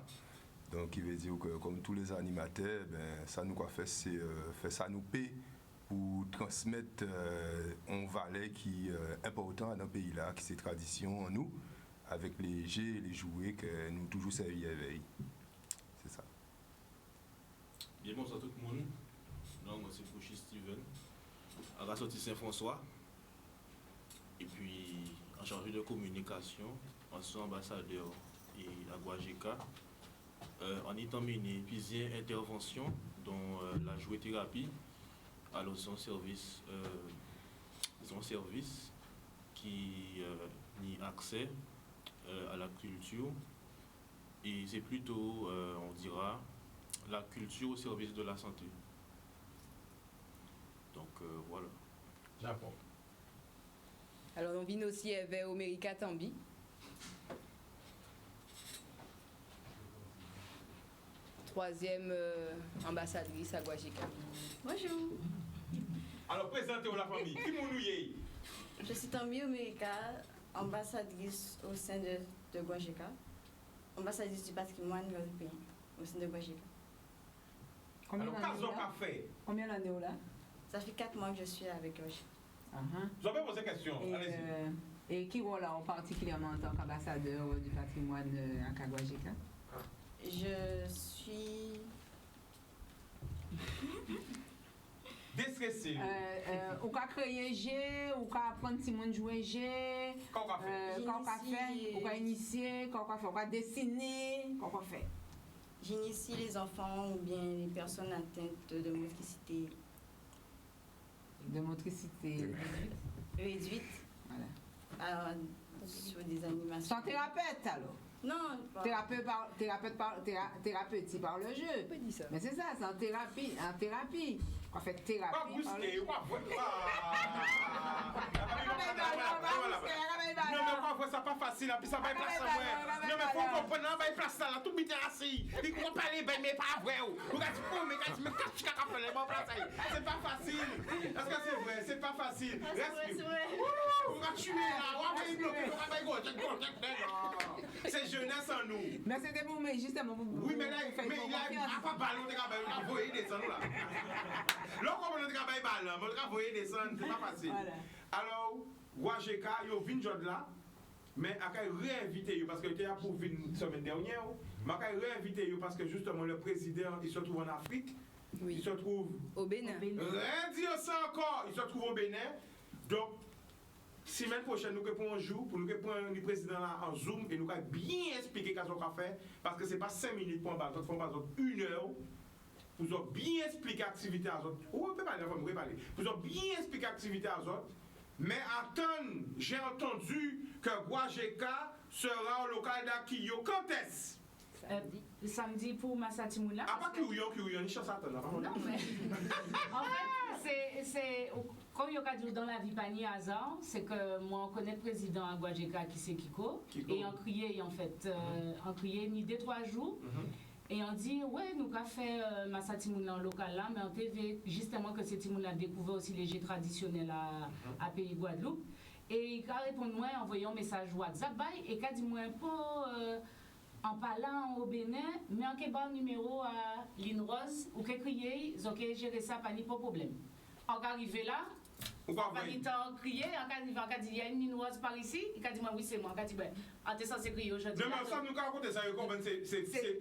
Donc, il veut dire que comme tous les animateurs, ben, ça nous quoi fait, c'est ça nous paie pour transmettre un valet qui est important dans le pays là, qui c'est tradition en nous, avec les jeux et les jouets que nous toujours servi à veille. C'est ça. Bien bonsoir tout le monde. Non, moi c'est Fouchi Steven, à la sortie Saint-François. Et puis en charge de communication, en son ambassadeur et à Guajeka. En étant mené plusieurs interventions, dont la jouet-thérapie, alors son service qui a accès à la culture. Et c'est plutôt, on dira, la culture au service de la santé. Donc voilà. D'accord. Alors, on vient aussi avec Omérika Tambi. Troisième ambassadrice à Guajeka. Bonjour. Alors, présentez-vous la famille. Qui m'ont nouillé? Je suis Tambi Omérika, ambassadrice au sein de Guajeka. Ambassadrice du patrimoine guadeloupéen au sein de Guajeka. Alors, qu'est-ce qu'on a fait? Combien d'années là? Ça fait 4 mois que je suis avec Guajeka. Je vais poser une question. Allez-y. Et qui rôle en particulièrement en tant qu'ambassadeur du patrimoine à Guajeka? Je suis déstressé. Ou qu'a créé un jeu, ou qu'a apprendre si mon jouer un jeu, qu'est-ce qu'on fait, ou qu'a initier, qu'est-ce qu'on fait, ou qu'a dessiner, qu'est-ce qu'on fait. J'initie les enfants ou bien les personnes atteintes de motricité. De motricité réduite. Voilà. Alors, sur des animations. Sans thérapeute alors? Non, pas. Thérapeutique par le jeu. Mais c'est ça, c'est en thérapie. On fait thérapie. Pas brusquer, pas non, mais quoi, ça pas facile, puis ça va être place à vrai. Non, mais faut comprendre, ça va être place là, tout bien assis. Il faut parler, mais pas vrai. Vous regardez, mais qu'est-ce que tu as fait, les bons places. C'est pas facile. Est-ce que c'est vrai? C'est pas facile. C'est vrai. On va tuer là, on va bloquer, on va c'est jeunesse en nous. Mais c'était pour moi, justement, pour oui, mais là, il a pas ballon de travail, on va voyer descendre là. Là, comme on travaille ballon, on va voyer descendre, c'est pas facile. Alors, Guajeka, yo vin jod là, mais à réinviter parce que tu es pour venir la semaine dernière, mais à réinviter parce que justement le président, il se trouve en Afrique, oui. Il se trouve au Bénin. Rien dire ça encore, il se trouve au Bénin. Donc, semaine prochaine, nous prenons un jour pour nous prendre le président là en Zoom et nous allons bien expliquer ce qu'on va faire parce que ce n'est pas 5 minutes pour un bas, il faut 1 heure. Vous avez bien expliqué l'activité à autres. Oui, on peut parler, vous avez bien expliqué l'activité à autres. Mais attends, j'ai entendu que Guajeka sera au local d'Akiyo. Quand est-ce? Samedi pour Massatimoula. Ah, pas Kiouyon, il chance à attendre. Non, mais. En fait, c'est. Comme il y a dans la vie, pas ni hasard, c'est que moi, on connaît le président à Guajeka qui c'est Kiko. Et on criait, en fait, on criait ni 2-3 jours. Et on dit, ouais, nous avons fait Massatimoula en local là, mais on TV, justement, que c'est Timoula a découvert aussi les jeux traditionnels à Pays Guadeloupe. Et il a répondu, moi, envoyé un message WhatsApp, et il a dit, moi, pour. En parlant au Bénin, mais en quel numéro à Line Rose, ou qu'elle criait, ils ont géré ça, pas de problème. En arrivé là, on va crier, on a dit, il y a une Line Rose par ici, il a dit, oui, c'est moi. On a dit, on est censé crier aujourd'hui. Non, mais ça, nous raconter ça,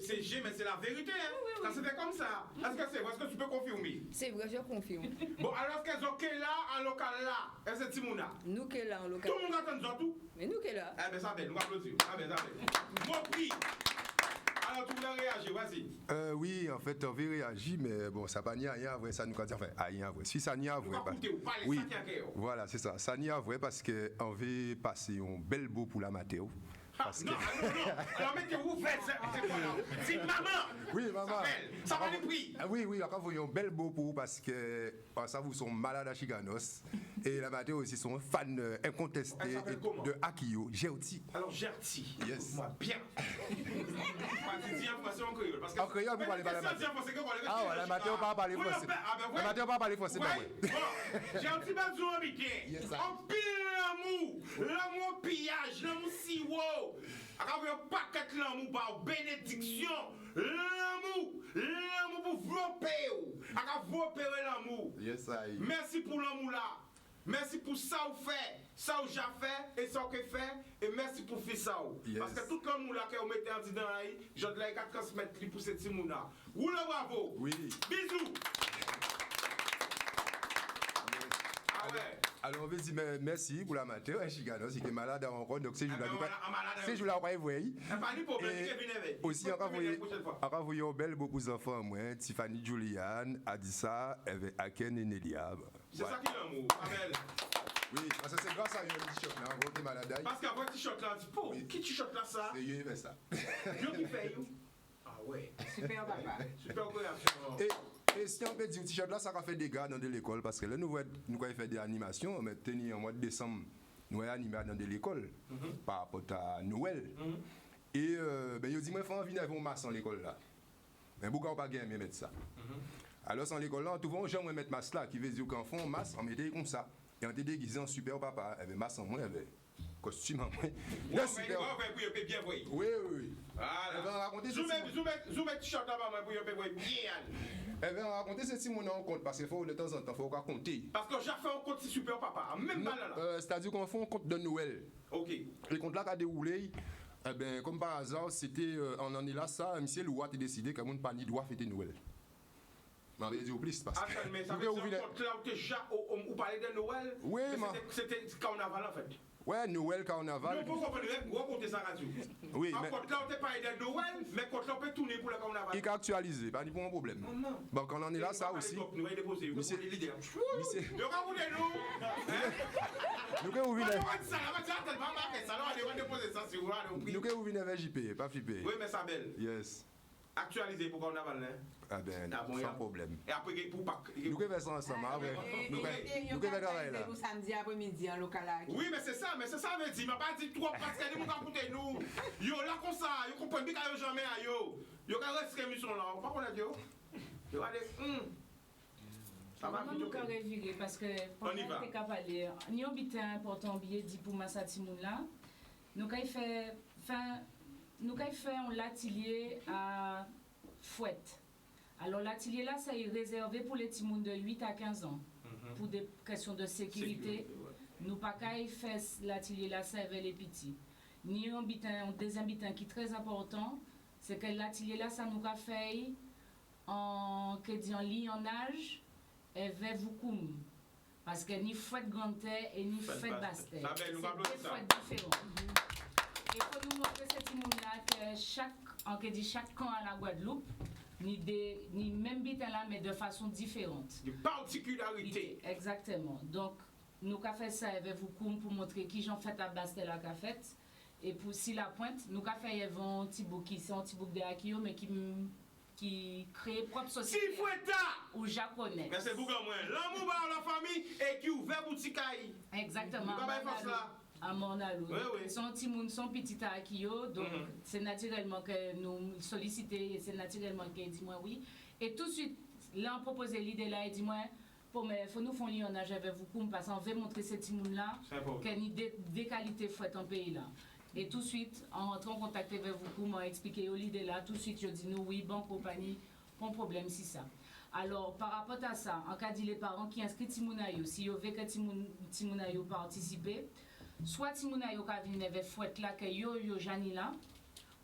c'est G, mais c'est la vérité. Hein? Oui. Ça, c'était comme ça. Est-ce que c'est vrai? Est-ce que tu peux confirmer? C'est vrai, je confirme. Bon, alors, est-ce qu'elles ont qu'elle là, en local là? Est-ce que c'est Timouna? Nous qu'elle là, en local. Tout le monde attend tout? Mais nous qu'elle là. Eh bien, ça belle, nous applaudissons. Ah ben, ça belle. Bon prix. Alors, tu voulais réagir, vas-y. Oui, en fait, on veut réagir, mais bon, ça n'a pas rien à vrai, ça nous a dit, enfin, rien à vrai. Si ça n'y a vrai. Oui, voilà, c'est ça. Ça n'y a vrai parce qu'on veut passer un bel beau pour l'amateur. Non. Alors, mettez-vous, c'est quoi là? C'est maman. Oui, maman. Ça va les prix. Oui, encore voyons bel beau pour parce que ça vous sont malades à Chicanos et la matin aussi sont fans incontestés de Akio, Gerti. Alors Gerti. Yes. Moi bien. Tu dis information en créole parce que en créole vous parlez pas la matin. Ah ouais, la matin on pas parler français. La matin on pas parler français pas vrai. Gerti pas du habité. En pile l'amour pillage, l'amour siwo. Quand vous paquet l'amour par bénédiction, l'amour pour vlopper, quand vous opérez l'amour. Yes, I. Merci pour l'amour là. Merci pour ça vous fait, ça vous j'ai fait et ça vous fait et merci pour faire ça. Yes. Parce que tout l'amour là que vous mettez en dedans là, je dois les transmettre pour ce petit monde là. Roule bravo. Oui. Bisous. Ah ouais. Alors on veut dire merci pour la matin, Chigano, c'est qui est malade en rencontre, donc c'est jour-là, c'est jour-là, on va y voir. Et aussi, encore voyons belle beaucoup d'enfants, moi, Tiffany Julian, Adissa, Aken et Nelia. C'est ça qui est l'amour, Amel. Oui, parce que c'est grâce à un t-shirt là, on va malade. Parce qu'après t-shirt là, tu peux, qui t-shirt là ça? C'est eux, ça. Yo qui fait, yo? Ah ouais. Super papa. Super réaction. Et si on peut dire, t-shirt là, ça a fait des gars dans l'école, parce que là, nous avons fait des animations, mais en mois de décembre, nous avons animé dans l'école, par rapport à Noël. Et ben, ils ont dit, moi, il faut venir avec un masque dans l'école là. Mais pourquoi on pas gagner mettre ça? Alors, dans l'école là, on trouve un gens qui mettre masque là, qui veut dire qu'en fond, masque, on mettait comme ça. Et on était déguisé en super papa, il y avait masque en moins, il y avait costume en moins. Oui. Voilà. Zoom t-shirt là-bas pour y voir bien. Elle va raconter ce petit monde en compte parce qu'il faut de temps en temps, il faut compter. Parce que j'ai fait un compte super papa, même pas là. C'est-à-dire qu'on fait un compte de Noël. Ok. Le compte là qui a déroulé, eh ben, comme par hasard, c'était en année là, ça, M. Louat a décidé que mon panier doit fêter Noël. Mais on va dire plus parce que. Attends, mais ça veut dire que là où déjà, on parlait de Noël. Oui, mais. C'était carnaval en fait. Ouais, Noël, carnaval. Non, pourquoi on va compter ça radio? Oui, mais. Quand là, on t'a parlé de Noël, mais quand là, on peut tourner pour le carnaval. Il est actualisé, pas de problème. Bon, quand on est là, ça aussi. Nous allons déposer, nous allons leader. Nous allons venir avec JP, pas flipper. Oui, mais ça belle. Yes. Actualisé pour carnaval, hein? Ah ben, sans problème. Et après, pour Pâques. Nous allons faire ça ensemble. Nous allons faire là. Samedi après-midi en local. Oui, mais c'est ça, veut dire. Je ne pas dit trop parce que nous avons écouté nous. Yo, là, comme ça, yo comprenez bien qu'il y a jamais à yo. Yo, quand reste émission là, on va pas connaître yo. Yo, allez, ça va nous quand revirer parce que on y va. Ni habité important billet dit pour Massatimoun là. Nous quand il fait un l'atelier à Fouette. Alors l'atelier là, ça est réservé pour les timouns de 8 à 15 ans. Pour des questions de sécurité. Nous pas qu'à faire l'atelier là, ça avec les petits. Ni un deuxième habitant qui est très important, c'est que l'atelier là, ça nous a fait en lit en âge avec vous. Parce que ni fouette grande terre et ni fouette basse terre. C'est deux fouettes différentes. Il faut nous montrer ce monde-là que chaque camp à la Guadeloupe, ni même bitin là, mais de façon différente. De particularité. Exactement. Donc, nous avons fait ça avec vous pour montrer qui j'en fait à Bastel à la fête. Et pour si la pointe, nous avons fait un petit bouc qui c'est un petit bouc de Akio, mais qui crée propre société. Si fouetta! Ou japonais. Mais c'est beaucoup moins. L'amour par la famille et qui ouvert boutique. Exactement. À Mornalo. Son petit à Akio, donc c'est naturellement que nous sollicitons et c'est naturellement qu'il dit moi oui. Et tout de suite, là on propose l'idée là et dit moi, il faut nous faire un lion avec vous parce qu'on veut montrer ces petits là qu'il y a des qualités fouettes en pays là. Et tout de suite, en rentrant en contact avec vous, m'a expliqué l'idée là, tout de suite je dis nous oui, bonne compagnie, pas de problème si ça. Alors, par rapport à ça, en cas de les parents qui inscrivent Timounayo, si vous voulez que Timounayo participe, soit Timounayo qui vient avec fouette là, que yo jani là,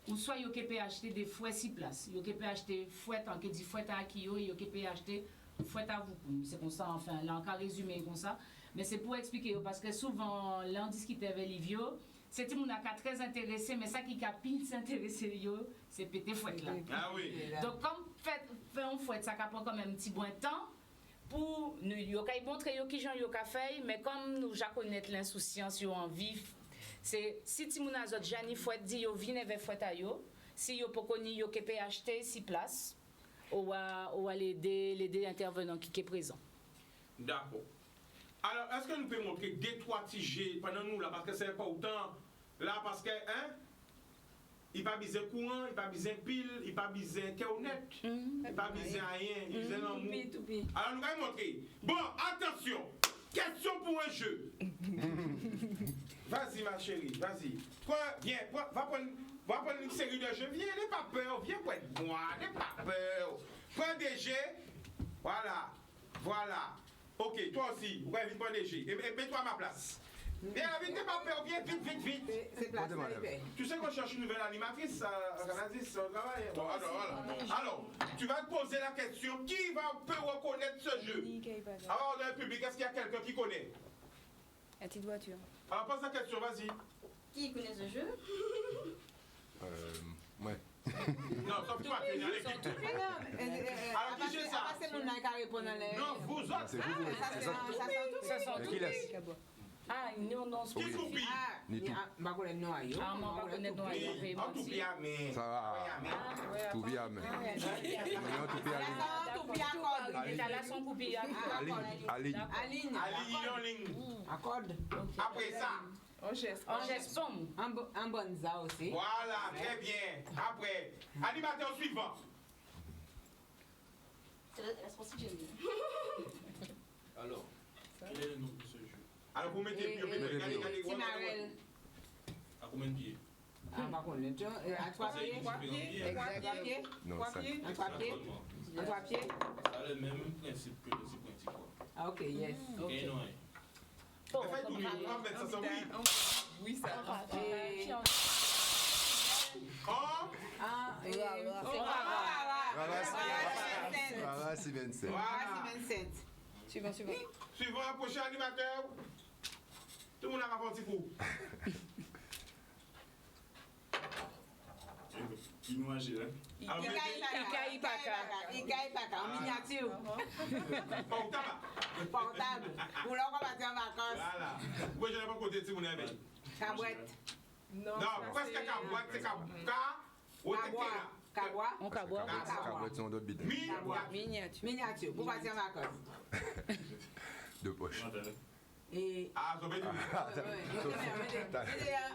ou soit yo qui peut acheter des fouettes 6 places. Yo qui peut acheter fouette, en qui dit fouette à Akio, yo qui peut acheter fouette à vous. C'est comme ça, enfin, là, on peut résumer comme ça. Mais c'est pour expliquer, parce que souvent, là, on discute avec Livio, c'est tout le monde qui est très intéressé, mais ça qui a pile s'intéresser, c'est pété fouette là. Ah oui. Donc, comme fait un fouette, ça prend quand même un petit bon temps pour nous montrer qui j'en yo fait, mais comme nous ja connaître l'insouciance yo en vif, c'est si ti moun azot jani fouette dit yo vinn avec fouette a yo, si yo pas koni yo ke peut acheter 6 places ou à l'aider intervenant qui est présent. D'accord. Alors, est-ce que nous pouvons montrer 2-3 TG pendant nous là, parce que c'est pas autant là, parce que, hein, il pas besoin de courant, il pas besoin de pile, il pas besoin de internet, il pas besoin de rien, il besoin d'amour. Alors, nous allons montrer. Bon, attention, question pour un jeu. Vas-y, ma chérie, vas-y. Viens, va prendre une série de jeux. Viens, n'aie pas peur, viens pour être moi, n'aie pas peur. Prends des jets, voilà, voilà. Ok, toi aussi, vous pouvez prendre des jets. Et mets-toi à ma place. Viens, vite, n'aie pas peur, viens, vite. C'est place, Tu sais qu'on cherche une nouvelle animatrice, Canadis, au travail. Alors, tu vas te poser la question, qui peut reconnaître ce jeu? Alors, dans le public, est-ce qu'il y a quelqu'un qui connaît? La petite voiture. Alors, pose la question, vas-y. Qui connaît ce jeu? Ouais. Non, sauf toi, tu es dans l'équipe. Alors, qui j'ai ça? Non, vous autres. C'est vous. Ça sent Qui laisse? Ah, non, c'est Qui copie? Bah, on non, ayo. Ah, non, pas connaître non, ayo. En tout bien, mais. Ça va. Tout bien, mais. Tout bien. Accorde. Après ça. On geste. Un bon za aussi. Voilà, très bien. Après, animateur suivant. C'est la réponse que j'aime bien. Alors, quel est le nom de ce jeu? Alors, vous mettez pied, regardez. À combien de pieds? Ah, par contre, à 3 pieds. Non, ça. À 3 pieds. À 3 pieds. Ça a le même principe que le Cipointico. Ah, ok, yes. Ok, non, Faites tout, on va mettre ça sur oui. Oui, ça. Voilà, c'est 27. Suivant. Suivant le prochain animateur. Tout le monde a un petit coup. Quinoa géant. Ikaipaka, en miniature. Portable. Pour là, on va partir en vacances. Voilà. Moi, je n'ai pas côté de mon ami. Cabouette. Non, presque cabouette, c'est Cabois. On cabois. Cabouette sont d'autres bidons. Miniature. Pour partir en vacances. De poche. Et. Ah, ça va être.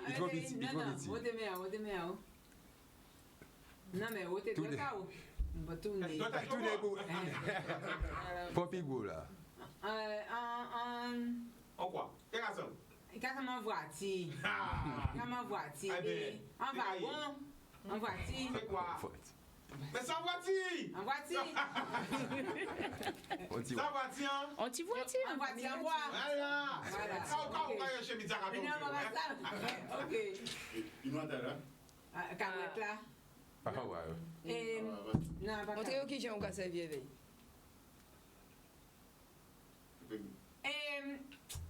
Il faut vite. Non, mais où t'es très cao. On va tourner. Tous les bouts. Poppy Go là. En quoi? Quelle raison? Quand on voiture. Quand on voiture. En wagon. En voiture. C'est quoi? Mais sans voiture! En voiture. Sans voiture? On t'y voiture. En voiture en bois. Voilà. Quand on va chez Mizara. Ok. Quinoa t'as là? Cabouette là. Ah ouais. Et. Non, pas Montrez-vous qui j'ai un casse vieille.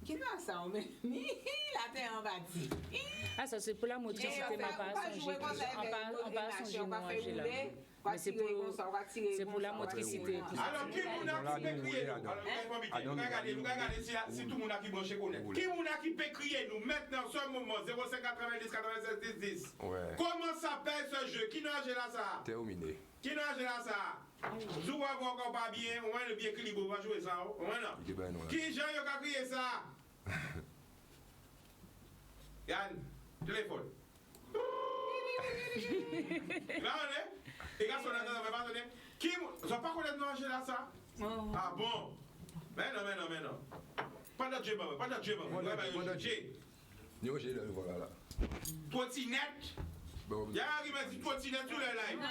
Qui doit ça? Mais la terre en bâti. Ah, ça c'est pour la motricité, ma pas songer. On pas songer non là. Mais c'est pour la motricité. Alors, qui m'a qui peut crier nous? Alors, regardez si tout le monde a qui branché connaît. Qui m'a qui peut crier nous maintenant, ce moment, 05 90 96 10. Comment s'appelle ce jeu? Qui n'a pas là ça? Terminé. Qui n'a pas là ça? Si vous avez encore pas bien, on va le bien équilibré, on va jouer ça. Qui j'ai eu qu'à crier ça? Yann, téléphone. Là, on est. Les gars sont là, on va pas donner. Qui ne sont pas connaître nous là ça? Ah bon? Mais non. Pas de Dieu, pas de Dieu. Yo, j'ai le voilà là. Trottinette. Il y a un qui m'a dit trottinette sur le live. On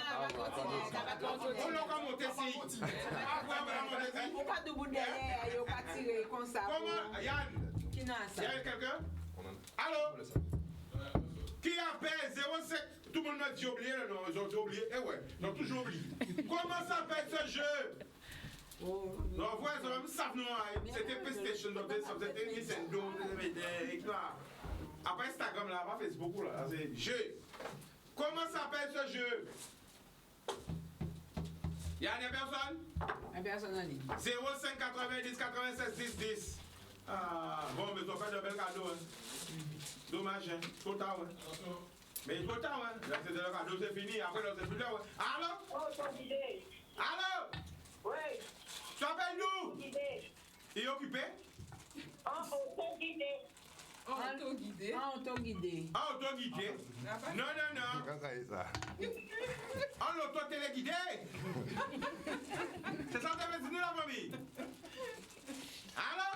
l'a pas monté ici. Après, on va monter ici. Pourquoi debout derrière, il n'y a pas tiré comme ça? Comment? Yann? Qui n'a ça? Y a quelqu'un? Allô? Qui appelle 05? Tout le monde m'a dit oublié, non? Ils ont oublié. Eh ouais, ils ont toujours oublié. Comment s'appelle ce jeu? Non, voilà, ça va me savent, non? C'était PlayStation, c'était Nintendo, Après Instagram, là, pas Facebook, là, c'est jeu. Comment s'appelle ce jeu? Il y a des personnes? Une personne en ligne. 05 90 96 10 10. Ah, bon, mais ils ont fait de bel cadeau, hein. Dommage, hein. Trop tard, hein. Mais trop tard, hein. Là, c'est le cadeau, c'est fini. Après, là, c'est plus tard, ouais. Allô? Allô? Oui. Tu t'appelles d'où? Il est occupé? Autoguidé. Autoguidé. Autoguidé? Non, non, non. Quand ça est ça? En auto-téléguidé? C'est ça que tu veux dire, la famille? Allô?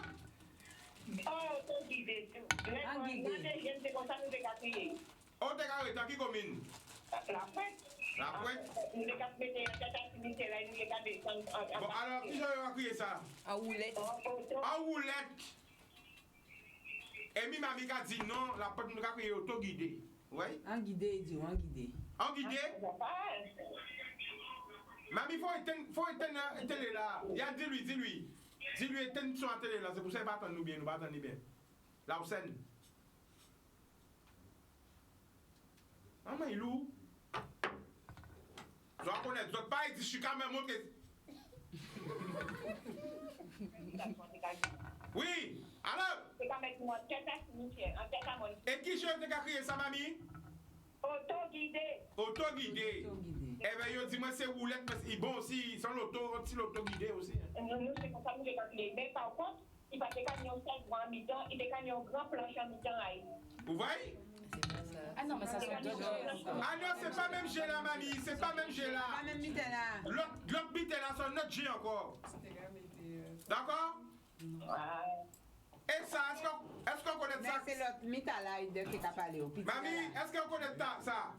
Autoguidé. C'est comme ça que nous décatrions. On déclaré dans qui commune? La fête. La fête? Nous décatrions la tête activité là, nous décatrions. Bon, alors, qui j'aurais crié ça? En roulette. En roulette. Et mi mami a dit non, la porte nous a crié auto-guidé. Oui? En guidé, dit, en guidé. En guidé? Mami, faut éteindre la télé là. Dis-lui. Dis-lui, éteindre sur la télé là. C'est pour ça qu'il va attendre nous bien, nous va attendre bien. La scène. Maman, il est où? Je dois connaître. Je dois pas dire, je suis quand même monté. Oui, alors? Et qui je t'ai crié ça, mamie? Autoguidé. Autoguidé. Eh bien, yo dis-moi, c'est roulette, mais bon aussi, sans l'autoguidé aussi. Nous, c'est pour ça que nous décatrions. Mais par contre, il va décatrier un seul grand mi-temps, il décatrier un grand plancher en mi-temps. Vous voyez? Ah non, mais ça c'est d'autres jeux. Ah non, c'est pas même jeu là, mamie, c'est pas même jeu là. Pas même mité là. L'autre bite là, c'est notre jeu encore. D'accord? Et ça, est-ce qu'on connaît ça? Mais c'est l'autre mité là, il doit pas parler au petit. Mamie, est-ce qu'on connaît ça? Ça?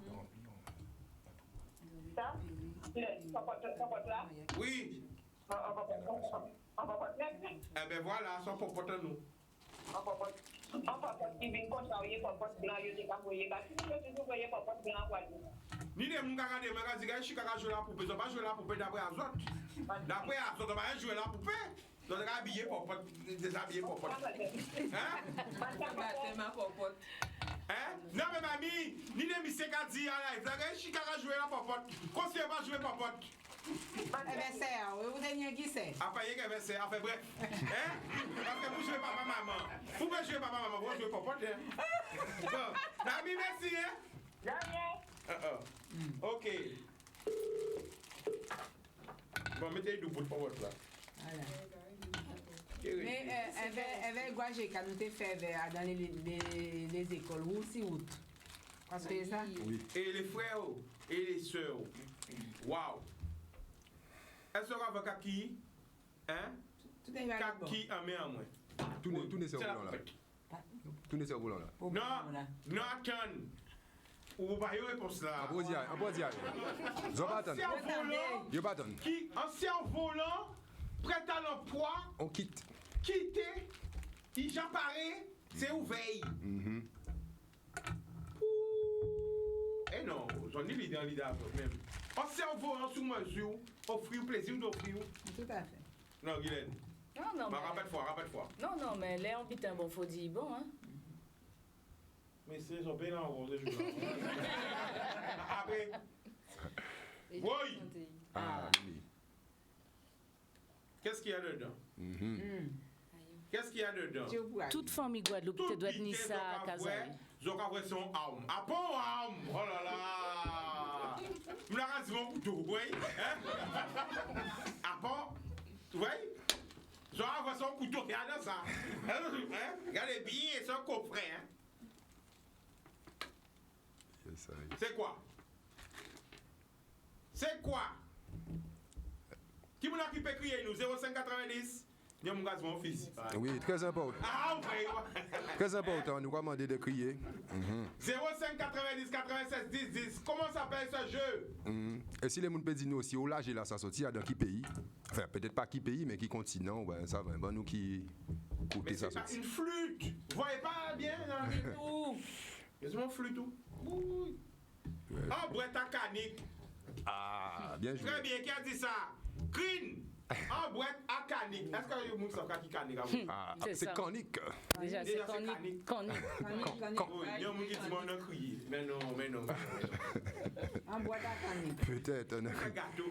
Le popote là? Oui. On va pas te mettre. Eh bien voilà, son popote à nous. On popote qui vient contrarier popote blanc, il y a des capoyers. Parce que nous, toujours voyez popote blanc en Guadeloupe. Ni des mouns qui regardent, mais je suis jouer la poupée. Ils n'ont pas joué la poupée d'après Azot. D'après Azot, on va pas jouer la poupée. Ils ont habillé popote, déshabillé popote. Hein? Hein? Non mais mamie, ni des messieurs qui dit en live, je suis jouer la popote. Conseiller pas jouer popote. Eh bien c'est, vous avez qui c'est? Après, il y a un c'est, enfin bref. Hein? Parce que vous jouez papa maman. Vous pouvez jouer papa maman, vous jouez popote. Hein? Bon, mamie, merci. Hein? Ok. Bon, mettez du bout de popote là. Voilà. Mais avec Guajé, quand nous t'ai fait dans les écoles, où aussi où? Parce que ça? Oui. Et les frères et les sœurs. Waouh! Est-ce qu'on va avec qui? Hein? Tout est bien. Qui en met en moins? Tout n'est pas roulant là. Tout n'est pas roulant là. Non, attends. Ou pas y réponse là. On peut dire. Je vais attendre. Je vais attendre. Qui, ancien volant, prêt à l'emploi, on quitte. Quitter, il j'apparais, c'est ouvert. Eh non, j'en ai l'idée même. Ancien volant sous mesure, offrir plaisir d'offrir. Tout à fait. Non, Guylaine. Non, bah, rappelle-toi. Non, mais là, on pite un bon, faut dire bon, hein. Mais c'est son pénal en gros, ce jour-là. Après. Oui. Ah, oui. Qu'est-ce qu'il y a dedans? Qu'est-ce qu'il y a dedans? Toute famille Guadeloupe doit être Nissa à Kazaï. Je vais son arme. Ah bon, arme? Oh là là! Je me rase mon couteau, oui? Ah bon? Oui? Je vais son couteau, regardez ça. Regardez bien, c'est un coffret. Hein? C'est quoi? C'est quoi? Qui m'a qui peut crier nous? 0590? Bien mon gars, mon fils. Oui, très important. Ah, oui. Très important, nous demandons de crier. 0590 96 10 10. Comment s'appelle ce jeu? Et si les gens peuvent dire nous aussi, au là, j'ai là, ça sorti dans qui pays? Enfin, peut-être pas qui pays, mais qui continent, ouais, ça va. Bon, nous qui côté ça sorti. C'est une flûte. Vous voyez pas bien dans le tout. C'est mon flûte tout. Ah, boîte à canique. Ah, bien joué. Très bien, qui a dit ça? Green. En boîte à canique. Est-ce que vous savez qui canique? C'est canique. Déjà, c'est canique. Oui, il y a un qui dit mon crier. Mais non. En boîte à canique. Peut-être. Un gâteau.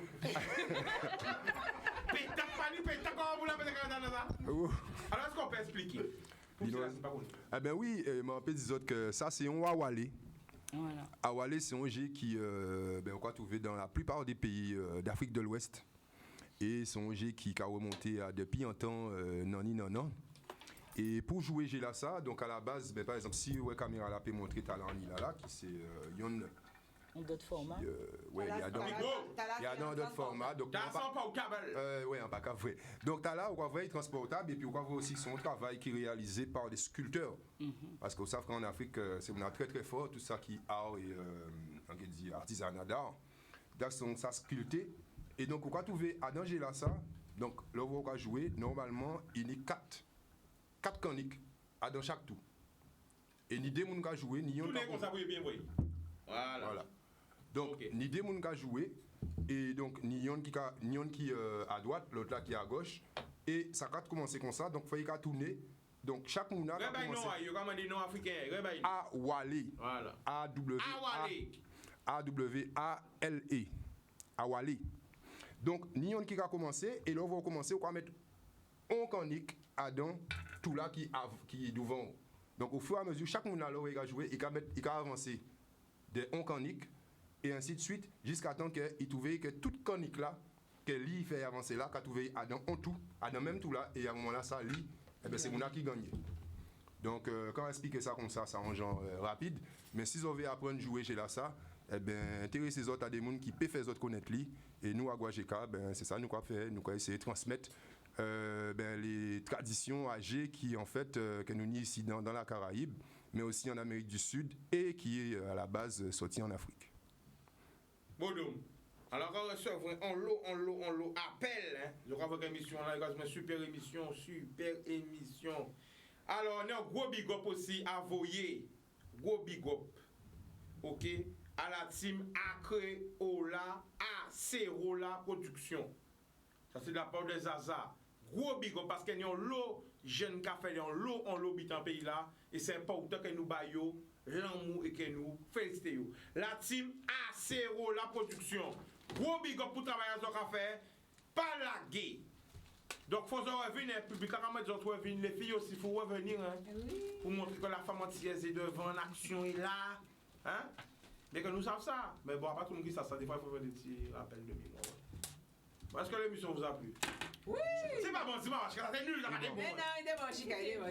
Pétac, comment vous l'avez dans ça? Alors, est-ce qu'on peut expliquer? Eh bien oui, je peux dire que ça c'est un awalé. Voilà. Awalé c'est un jet qui on peut trouver dans la plupart des pays d'Afrique de l'Ouest. Et c'est un jet qui a remonté à depuis un temps non. Et pour jouer j'ai là ça, donc à la base, par exemple si la caméra là peut montrer talent là qui c'est yon d'autres formats. Oui, il y a dans d'autres formats. Donc, t'as ça pas au câble. Oui, en pas câble. Donc, tu as là, on va voir transportable et puis on va voir aussi son travail qui est réalisé par des sculpteurs. Parce que vous savez qu'en Afrique, c'est très très fort tout ça qui est art et artisanat d'art. Donc, ça sculpté. Et donc, on va trouver à danger là ça. Donc, là, on va jouer. Normalement, il y a 4 caniques dans chaque tour. Et ni des gens qui jouer, ni tous les qu'on s'abouille bien, oui. Voilà. Donc, ni des gens qui jouer, et donc, ni un qui à droite, l'autre là qui à gauche, et ça va commencer comme ça, donc il faut qu'il tourner. Donc, chaque monde a commencé. Il y a des noms africains. Awale. Voilà. A-W-A-L-E. Awale. Donc, ni un qui a commencé, et là, on va commencer, on va mettre un canique à dans tout là qui est devant. Donc, au fur et à mesure, chaque monde là, il va jouer, il va avancer des 1 canique. Et ainsi de suite, jusqu'à temps qu'il trouve que toute canique là, que lui fait avancer là, qu'il trouve à dans tout, à dans même tout là, et à un moment là, ça, lui, c'est mon qui gagne. Donc, quand on explique ça comme ça en genre rapide, mais si on veut apprendre à jouer chez là, ça, intéresser les autres à des gens qui peuvent faire les autres connaître lui, et nous, à Guajeka, c'est ça nous qu'on fait, nous qu'on essayer de transmettre les traditions âgées qui, en fait, que nous avons ici dans la Caraïbe, mais aussi en Amérique du Sud, et qui est à la base sorti en Afrique. Bonhomme. Alors, on reçoit un lot appel. Hein. Je crois que l'émission là, une super émission. Alors, on a un gros big up aussi à Voyer. Gros big up. OK? À la team Acreola, Acerola Production. Ça, c'est de la part de Zaza. Gros big up parce qu'il y a un lot jeune qui a fait un lot bit en pays là. Et c'est important que nous baillons l'amour et que nous félicitons. La team Acero, la production. Gros big up pour travailler à ce café. Pas la gay. Donc, il faut revenir, public, les filles aussi, il faut revenir. Hein, pour montrer que la femme antillaise est devant, l'action est là. Hein? Mais que nous savons ça. Mais bon, pas tout le monde qui sait ça. Des fois, il faut faire des petits rappels de mémoire. Est-ce que l'émission vous a plu? Oui! C'est pas bon, parce que ça c'est nul, ça va être bon. Mais non, il est bon, Chica, il est bon.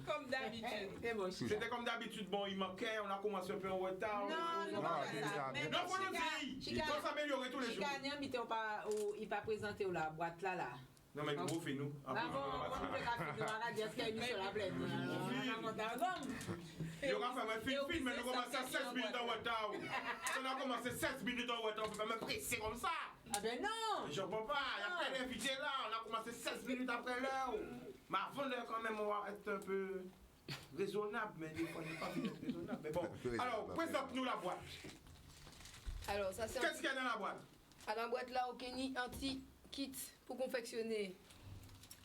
Comme d'habitude. C'était comme d'habitude, bon, il manquait, on a commencé un peu en retard. Non, pas ça. Non, faut nous dire, il faut s'améliorer tous les jours. Chica, il n'est pas présenté la boîte là. Non, mais gros, fais-nous. On peut pas dire qu'il y a une sur la plaine. Il aura fait un film, mais nous commençons à 16 minutes en retard. On a commencé 16 minutes en retard, on ne peut pas me presser comme ça. Ah ben non! Je ne peux pas, il y a plein d'invités là, on a commencé 16 minutes après l'heure. Mais avant l'heure, quand même, on va être un peu raisonnable, mais des fois, on n'est pas être raisonnable. Mais bon, alors, présente-nous la boîte. Alors, ça c'est. Qu'est-ce qu'il y a dans la boîte? À la boîte là, au Kenny, anti-kit pour confectionner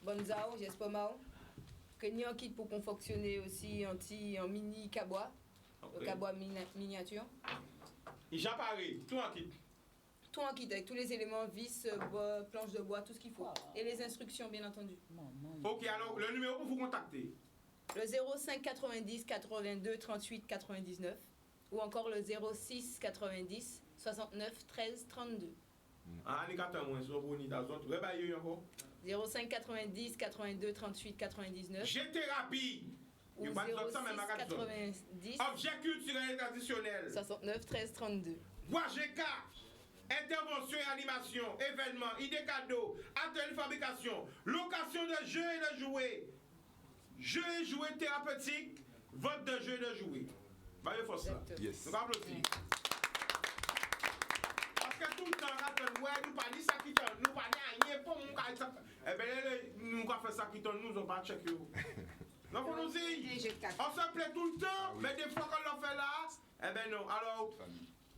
Bonzao, j'espère mal. Kenny en kit pour confectionner aussi en mini cabois, le cabois miniature. Il j'ai parlé, tout en kit. Tout en kit avec tous les éléments, vis, bois, planches de bois, tout ce qu'il faut. Et les instructions bien entendu. Ok, alors le numéro pour vous contacter. Le 05 90 82 38 99 ou encore le 06 90 69 13 32. Ah, les 4 mois, sur vous, ni encore. 05 90 82 38 99. G-thérapie. Ou 06 90 objet culturel traditionnel. 69 13 32. Guajeka. Intervention et animation, événements, idées cadeaux, atelier fabrication, location de jeux et de jouets. Jeux et jouets thérapeutiques, vente de jeux et de jouets. Voyez force là. Yes. Nous applaudissons. Parce que tout le temps, nous pas dit ça qui donne, nous pas dit rien pour nous. Eh bien, nous avons fait ça qui donne, nous n'avons pas checké. Donc, on nous dit, on se plaît tout le temps, mais des fois qu'on l'a fait là, eh bien non. Alors,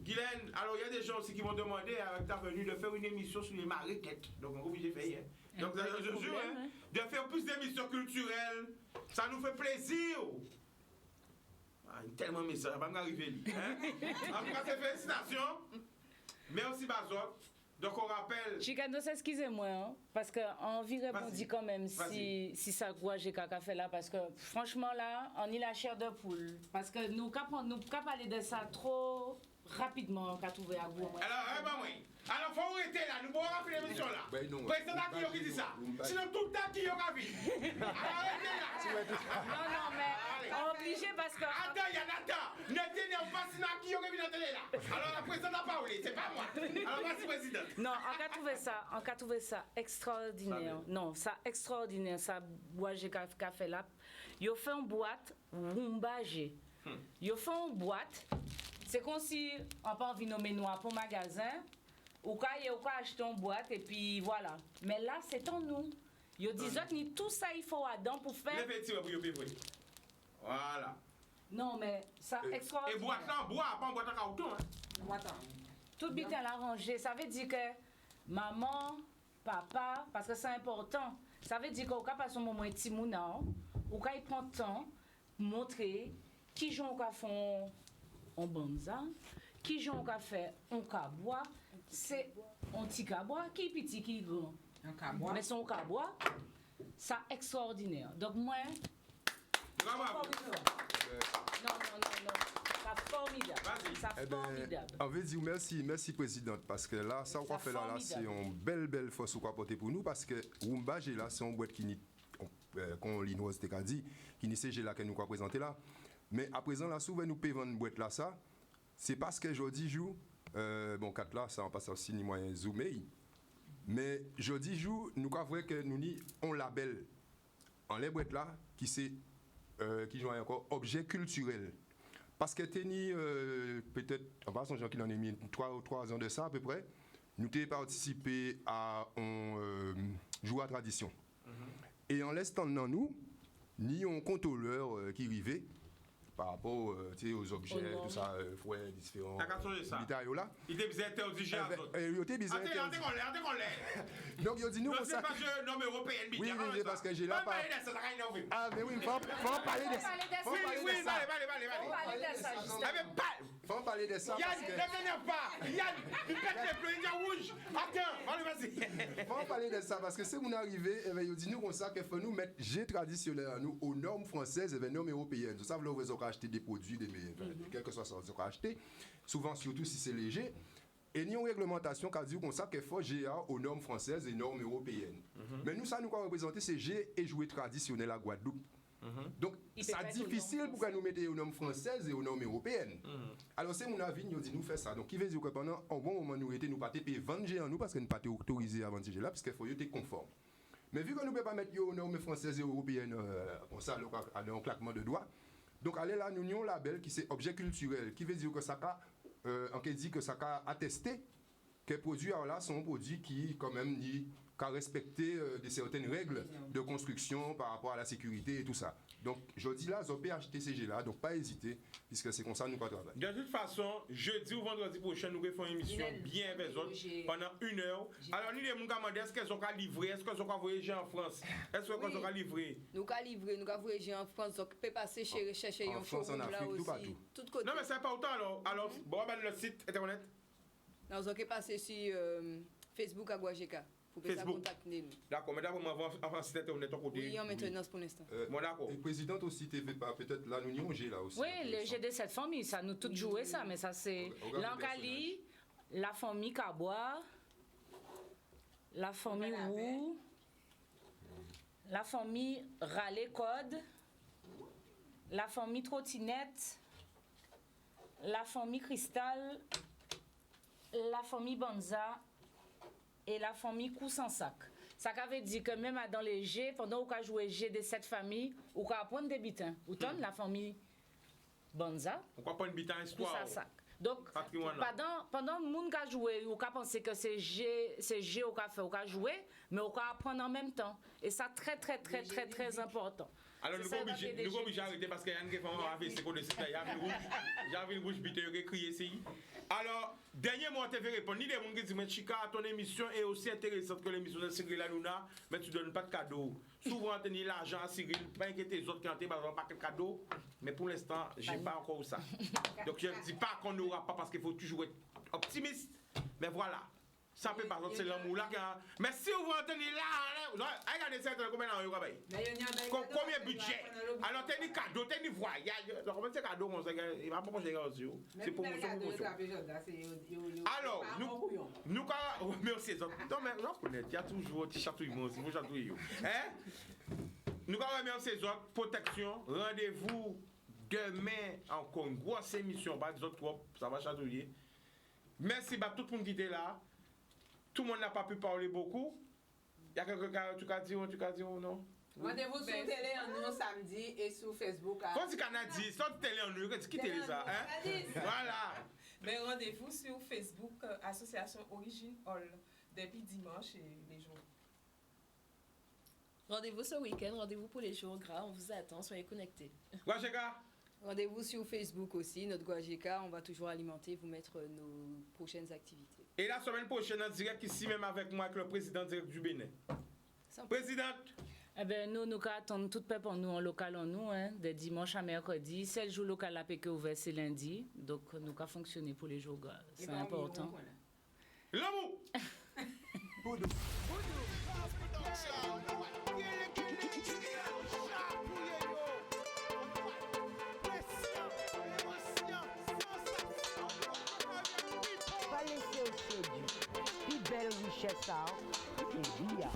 Guylaine, alors il y a des gens aussi qui m'ont demandé avec ta venue de faire une émission sur les maréquettes. Donc on est obligé de faire. Hein. Donc je jure, hein, de faire plus d'émissions culturelles, ça nous fait plaisir. Ah, tellement de messages, ça va m'arriver. Hein? En tout cas, c'est félicitations. Merci Bazot. Donc on rappelle. Chicano, excusez-moi, hein, parce qu'on vit répondre quand même si ça Guajeka qu'a fait là, parce que franchement là, on y la chair de poule. Parce que nous ne parler de ça trop rapidement qu'à trouver à vous. Alors, alors, faut arrêter là, nous pouvons rappeler l'émission là. Président qui dit ça. Sinon, tout le temps qui aura vu. Alors, arrêtez là. Non, mais obligé parce que. Attends, il y a Nathan. Ne t'énerve pas, sinon qui aurait vu dans la télé là. Alors, la présidente a parlé, c'est pas moi. Alors, merci, président. Non, on a trouvé ça extraordinaire. Non, ça extraordinaire, ça, Boisé Café là. Ils ont fait une boîte, Rumbagé. Ils ont fait une boîte. C'est comme si on n'a pas envie de nommer noir pour magasin, ou quand il y a acheter une boîte, et puis voilà. Mais là, c'est en nous. Ils disent que tout ça, il faut dedans pour faire. Voilà. Non, mais ça extraordinaire. Et boîte là en bois, pas en boîte en carton. Hein? Tout bien l'arranger. Ça veut dire que maman, papa, parce que c'est important, ça veut dire qu'au cas par son moment petit mouna, au cas il prend le temps pour montrer qui joue au font en banza, qui joue au café en cabois, c'est un petit cabois, qui est petit, qui est grand. Un cabois. Mais son cabois, ça extraordinaire. Donc moi, bravo. Non. Ça formidable. Ça formidable. On veut dire merci présidente, parce que là, ça qu'on fait là, c'est une belle force qu'on porter pour nous, parce que Rumba, là, c'est une boîte qui n'est, qu'on l'Inose t'a dit, qui n'est c'est là que nous avons présenté là. Mais à présent, là, souvent, nous payons une boîte là, ça, c'est parce que jeudi jour, bon, 4 là, ça en passe aussi ni moyen zoomer. Mais jeudi jour, nous avons que nous avons un label en les boîtes là, qui c'est, qui joue encore objet culturel. Parce que Teni, peut-être, en passant, gens qui en ont mis 3 ans de ça à peu près, nous avons participé à un jour à tradition. Et en l'instant, nous, ni un contrôleur qui arrivait par rapport aux objets, tout ça, fouets, différents détails là. Il était bizarre interdit. Il était bizarre interdit. Donc, il dit nous comme ça. C'est pas je nomme européen. Oui, parce que j'ai là pas. Ah, mais oui, il faut en parler de ça. Oui, allez. Faut en parler de ça. Yann, ne t'énerve pas. Yann, il pète les pneus, il est rouge. Attends, allez, vas-y. Faut en parler de ça parce que si vous arrivez, il dit nous comme ça qu'il faut nous mettre G traditionnel à nous aux normes françaises et aux normes européennes. Tout ça, vous avez acheter des produits, quel que soit ça, vous avez acheter. Souvent, surtout si c'est léger. Et nous avons une réglementation qui dit comme ça qu'il faut GA aux normes françaises et normes européennes. Mais nous, ça nous représenter, c'est G et jouer traditionnel à Guadeloupe. Donc, c'est difficile pour nous mettre aux normes françaises et aux normes européennes. Alors, c'est mon avis, nous dit nous faire ça. Donc, qui veut dire que pendant un bon moment, nous n'avons pas payé 20 G en nous parce que nous n'avons pas été autorisés à vendre ces G là, parce qu'il faut être conforme. Mais vu que nous ne pouvons pas mettre aux normes françaises et européennes comme ça, à un claquement de doigts, donc, allez là, nous avons un label qui c'est objet culturel, qui veut dire que ça a attesté que les produits là sont produits qui, quand même, qu'à respecter certaines règles de construction par rapport à la sécurité et tout ça. Donc, je dis là, vous pouvez acheter ces G là, donc pas hésiter, puisque c'est comme ça que nous travaillons. De toute façon, jeudi ou vendredi prochain, nous faisons une émission bien avec eux pendant 1 heure. Alors, nous les demandé est-ce qu'elles ont qu'à livrer, est-ce qu'elles ont qu'à voyager en France, est-ce qu'elles ont qu'à livrer. Nous qu'à livrer, nous qu'à voyager en France, donc peut passer chez rechercher un showroom là aussi. Tout côté. Non, mais c'est pas autant alors. Bon, le site internet. Nous avons passer sur Facebook à Guajeka. Facebook. D'accord, mais d'abord, on va site internet à côté. Oui, en maintenance pour l'instant. Bon, d'accord. Et présidente aussi, peut-être là, nous avons G là aussi. Oui, le G de cette famille, ça nous tout joué ça, mais ça c'est l'Ancali, la famille Cabois, la famille Wou, la famille Raleigh Code, la famille Trottinette, la famille Cristal, la famille Banza et la famille Coussansac. Ça veut dire que même dans les G, pendant qu'on a joué G de cette famille, on a apprendre des bitins. Autant la famille Banza. On apprendre des bitins histoire. Coussansac. Donc, pendant que monde a joué, on a pensé que c'est G au café, on a joué, mais on a apprendre en même temps. Et ça très important. Alors, nous sommes obligés d'arrêter parce qu'il y a une qui fait un AVC contre le site. Il y a une rouge bite qui crie ici. Alors, dernier mot, tu veux répondre. Ni des gens qui disent, mais Chica, ton émission est aussi intéressante que l'émission de Cyril Hanouna, mais tu ne donnes pas de cadeau. Souvent, tu as l'argent à Cyril, pas inquiéter les autres qui ont pas de cadeau, mais pour l'instant, je n'ai pas encore ça. Donc, je ne dis pas qu'on n'aura pas parce qu'il faut toujours être optimiste, mais voilà. Ça peut par exemple, c'est l'amour là qui a. Mais si vous entendez là, regardez ça, combien d'argent combien de budget? Alors, t'as des cadeaux, t'as des voyages. Donc, comment c'est cadeau, il va pas manger les aussi. C'est pour vous. Alors, nous, quand. Merci, non, mais non, il y a toujours un petit chatouillement aussi, vous chatouillez. Nous, quand on remercie les autres, protection, rendez-vous demain, encore une grosse émission, pas des autres trop, ça va chatouiller. Merci à tout le monde qui était là. Tout le monde n'a pas pu parler beaucoup. Il y a quelqu'un qui a dit ou non? Rendez-vous sur télé en nous samedi et sur Facebook. Quand tu as dit, sur télé en nous, qui télé ça? Voilà. Mais rendez-vous sur Facebook, Association Origine Hall, depuis dimanche et les jours. Rendez-vous ce week-end, rendez-vous pour les jours gras. On vous attend, soyez connectés. Guajeka. Rendez-vous sur Facebook aussi, notre Guajeka. On va toujours alimenter, vous mettre nos prochaines activités. Et la semaine prochaine, en direct ici, même avec moi, avec le président direct du Bénin. Présidente. Eh bien, nous attendons tout peuple en nous, en local en nous, de dimanche à mercredi. 7 jours local à PK ouvert, c'est lundi. Donc, nous avons fonctionné pour les jours gras. C'est important. L'amour! Boudou. Belle richesse, ça, et bien.